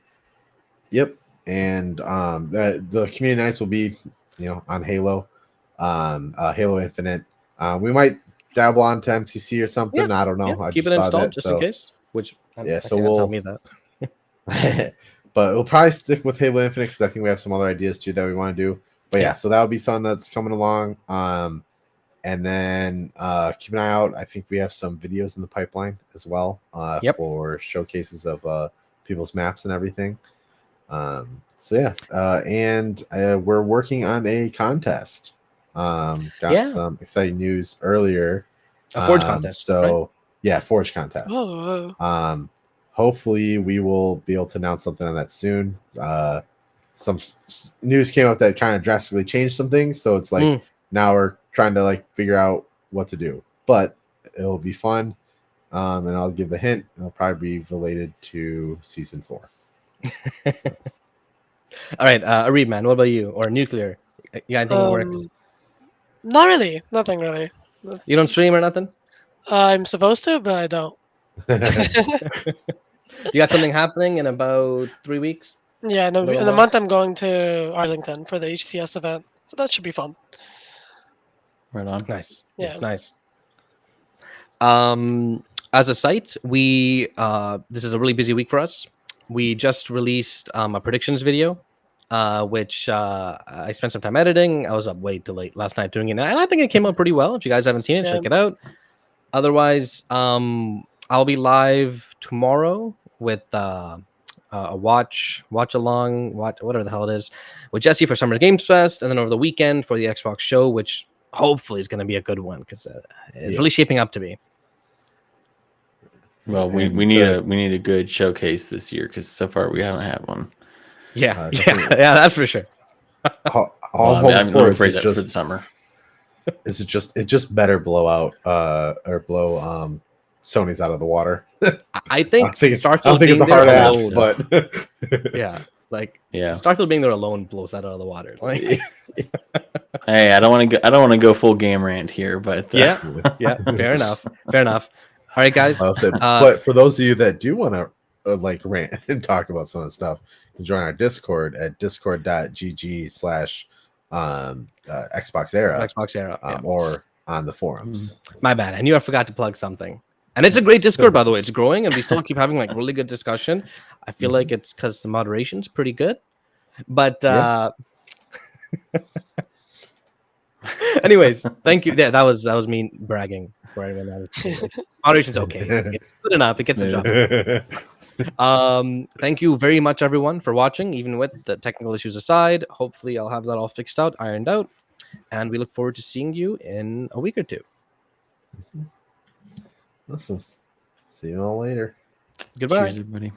Yep. And the community nights will be, on Halo, Halo Infinite. We might dabble on to MCC or something. I don't know. Yeah. Keep it installed just in case. So we'll tell me that. But we'll probably stick with Halo Infinite because I think we have some other ideas too that we want to do. But so that'll be something that's coming along. And then keep an eye out. I think we have some videos in the pipeline as well for showcases of people's maps and everything. And we're working on a contest. Got some exciting news earlier. A Forge contest. Forge contest. Hopefully we will be able to announce something on that soon. Some news came up that kind of drastically changed some things, so it's like now we're trying to figure out what to do. But it'll be fun, and I'll give the hint. It'll probably be related to season 4. So. All right, Areeb, man, what about you? Or Nuclear? You got anything that works? Not really. Nothing really. You don't stream or nothing? I'm supposed to, but I don't. You got something happening in about 3 weeks? Yeah, in a month I'm going to Arlington for the HCS event, so that should be fun. Right on. Nice. Yeah. Nice. As a site, we this is a really busy week for us. We just released a predictions video, which I spent some time editing. I was up way too late last night doing it, and I think it came out pretty well. If you guys haven't seen it, check it out. Otherwise, I'll be live tomorrow with a watch along, whatever the hell it is, with Jesse for Summer Games Fest, and then over the weekend for the Xbox show, which hopefully is going to be a good one because it's really shaping up to be. Well, we need a good showcase this year because so far we haven't had one. Yeah, that's for sure. All I'm going to phrase that for the summer. Is it just better blow out or blow Sony's out of the water? I think I don't think it's a hard ask, but Starfield being there alone blows that out of the water. Like, hey, I don't want to go full game rant here, but yeah, fair enough. All right, guys. But for those of you that do want to like rant and talk about some of the stuff, you can join our Discord at discord.gg/XboxEra, or on the forums. My bad. I knew I forgot to plug something. And it's a great Discord, by the way. It's growing, and we still keep having like really good discussion. I feel like it's because the moderation's pretty good. But anyways, thank you. Yeah, that was me bragging for everyone. Moderation's okay. It's good enough. It gets the job. Thank you very much, everyone, for watching. Even with the technical issues aside, hopefully I'll have that all fixed out, ironed out, and we look forward to seeing you in a week or two. Awesome. See you all later. Goodbye. Cheers, everybody.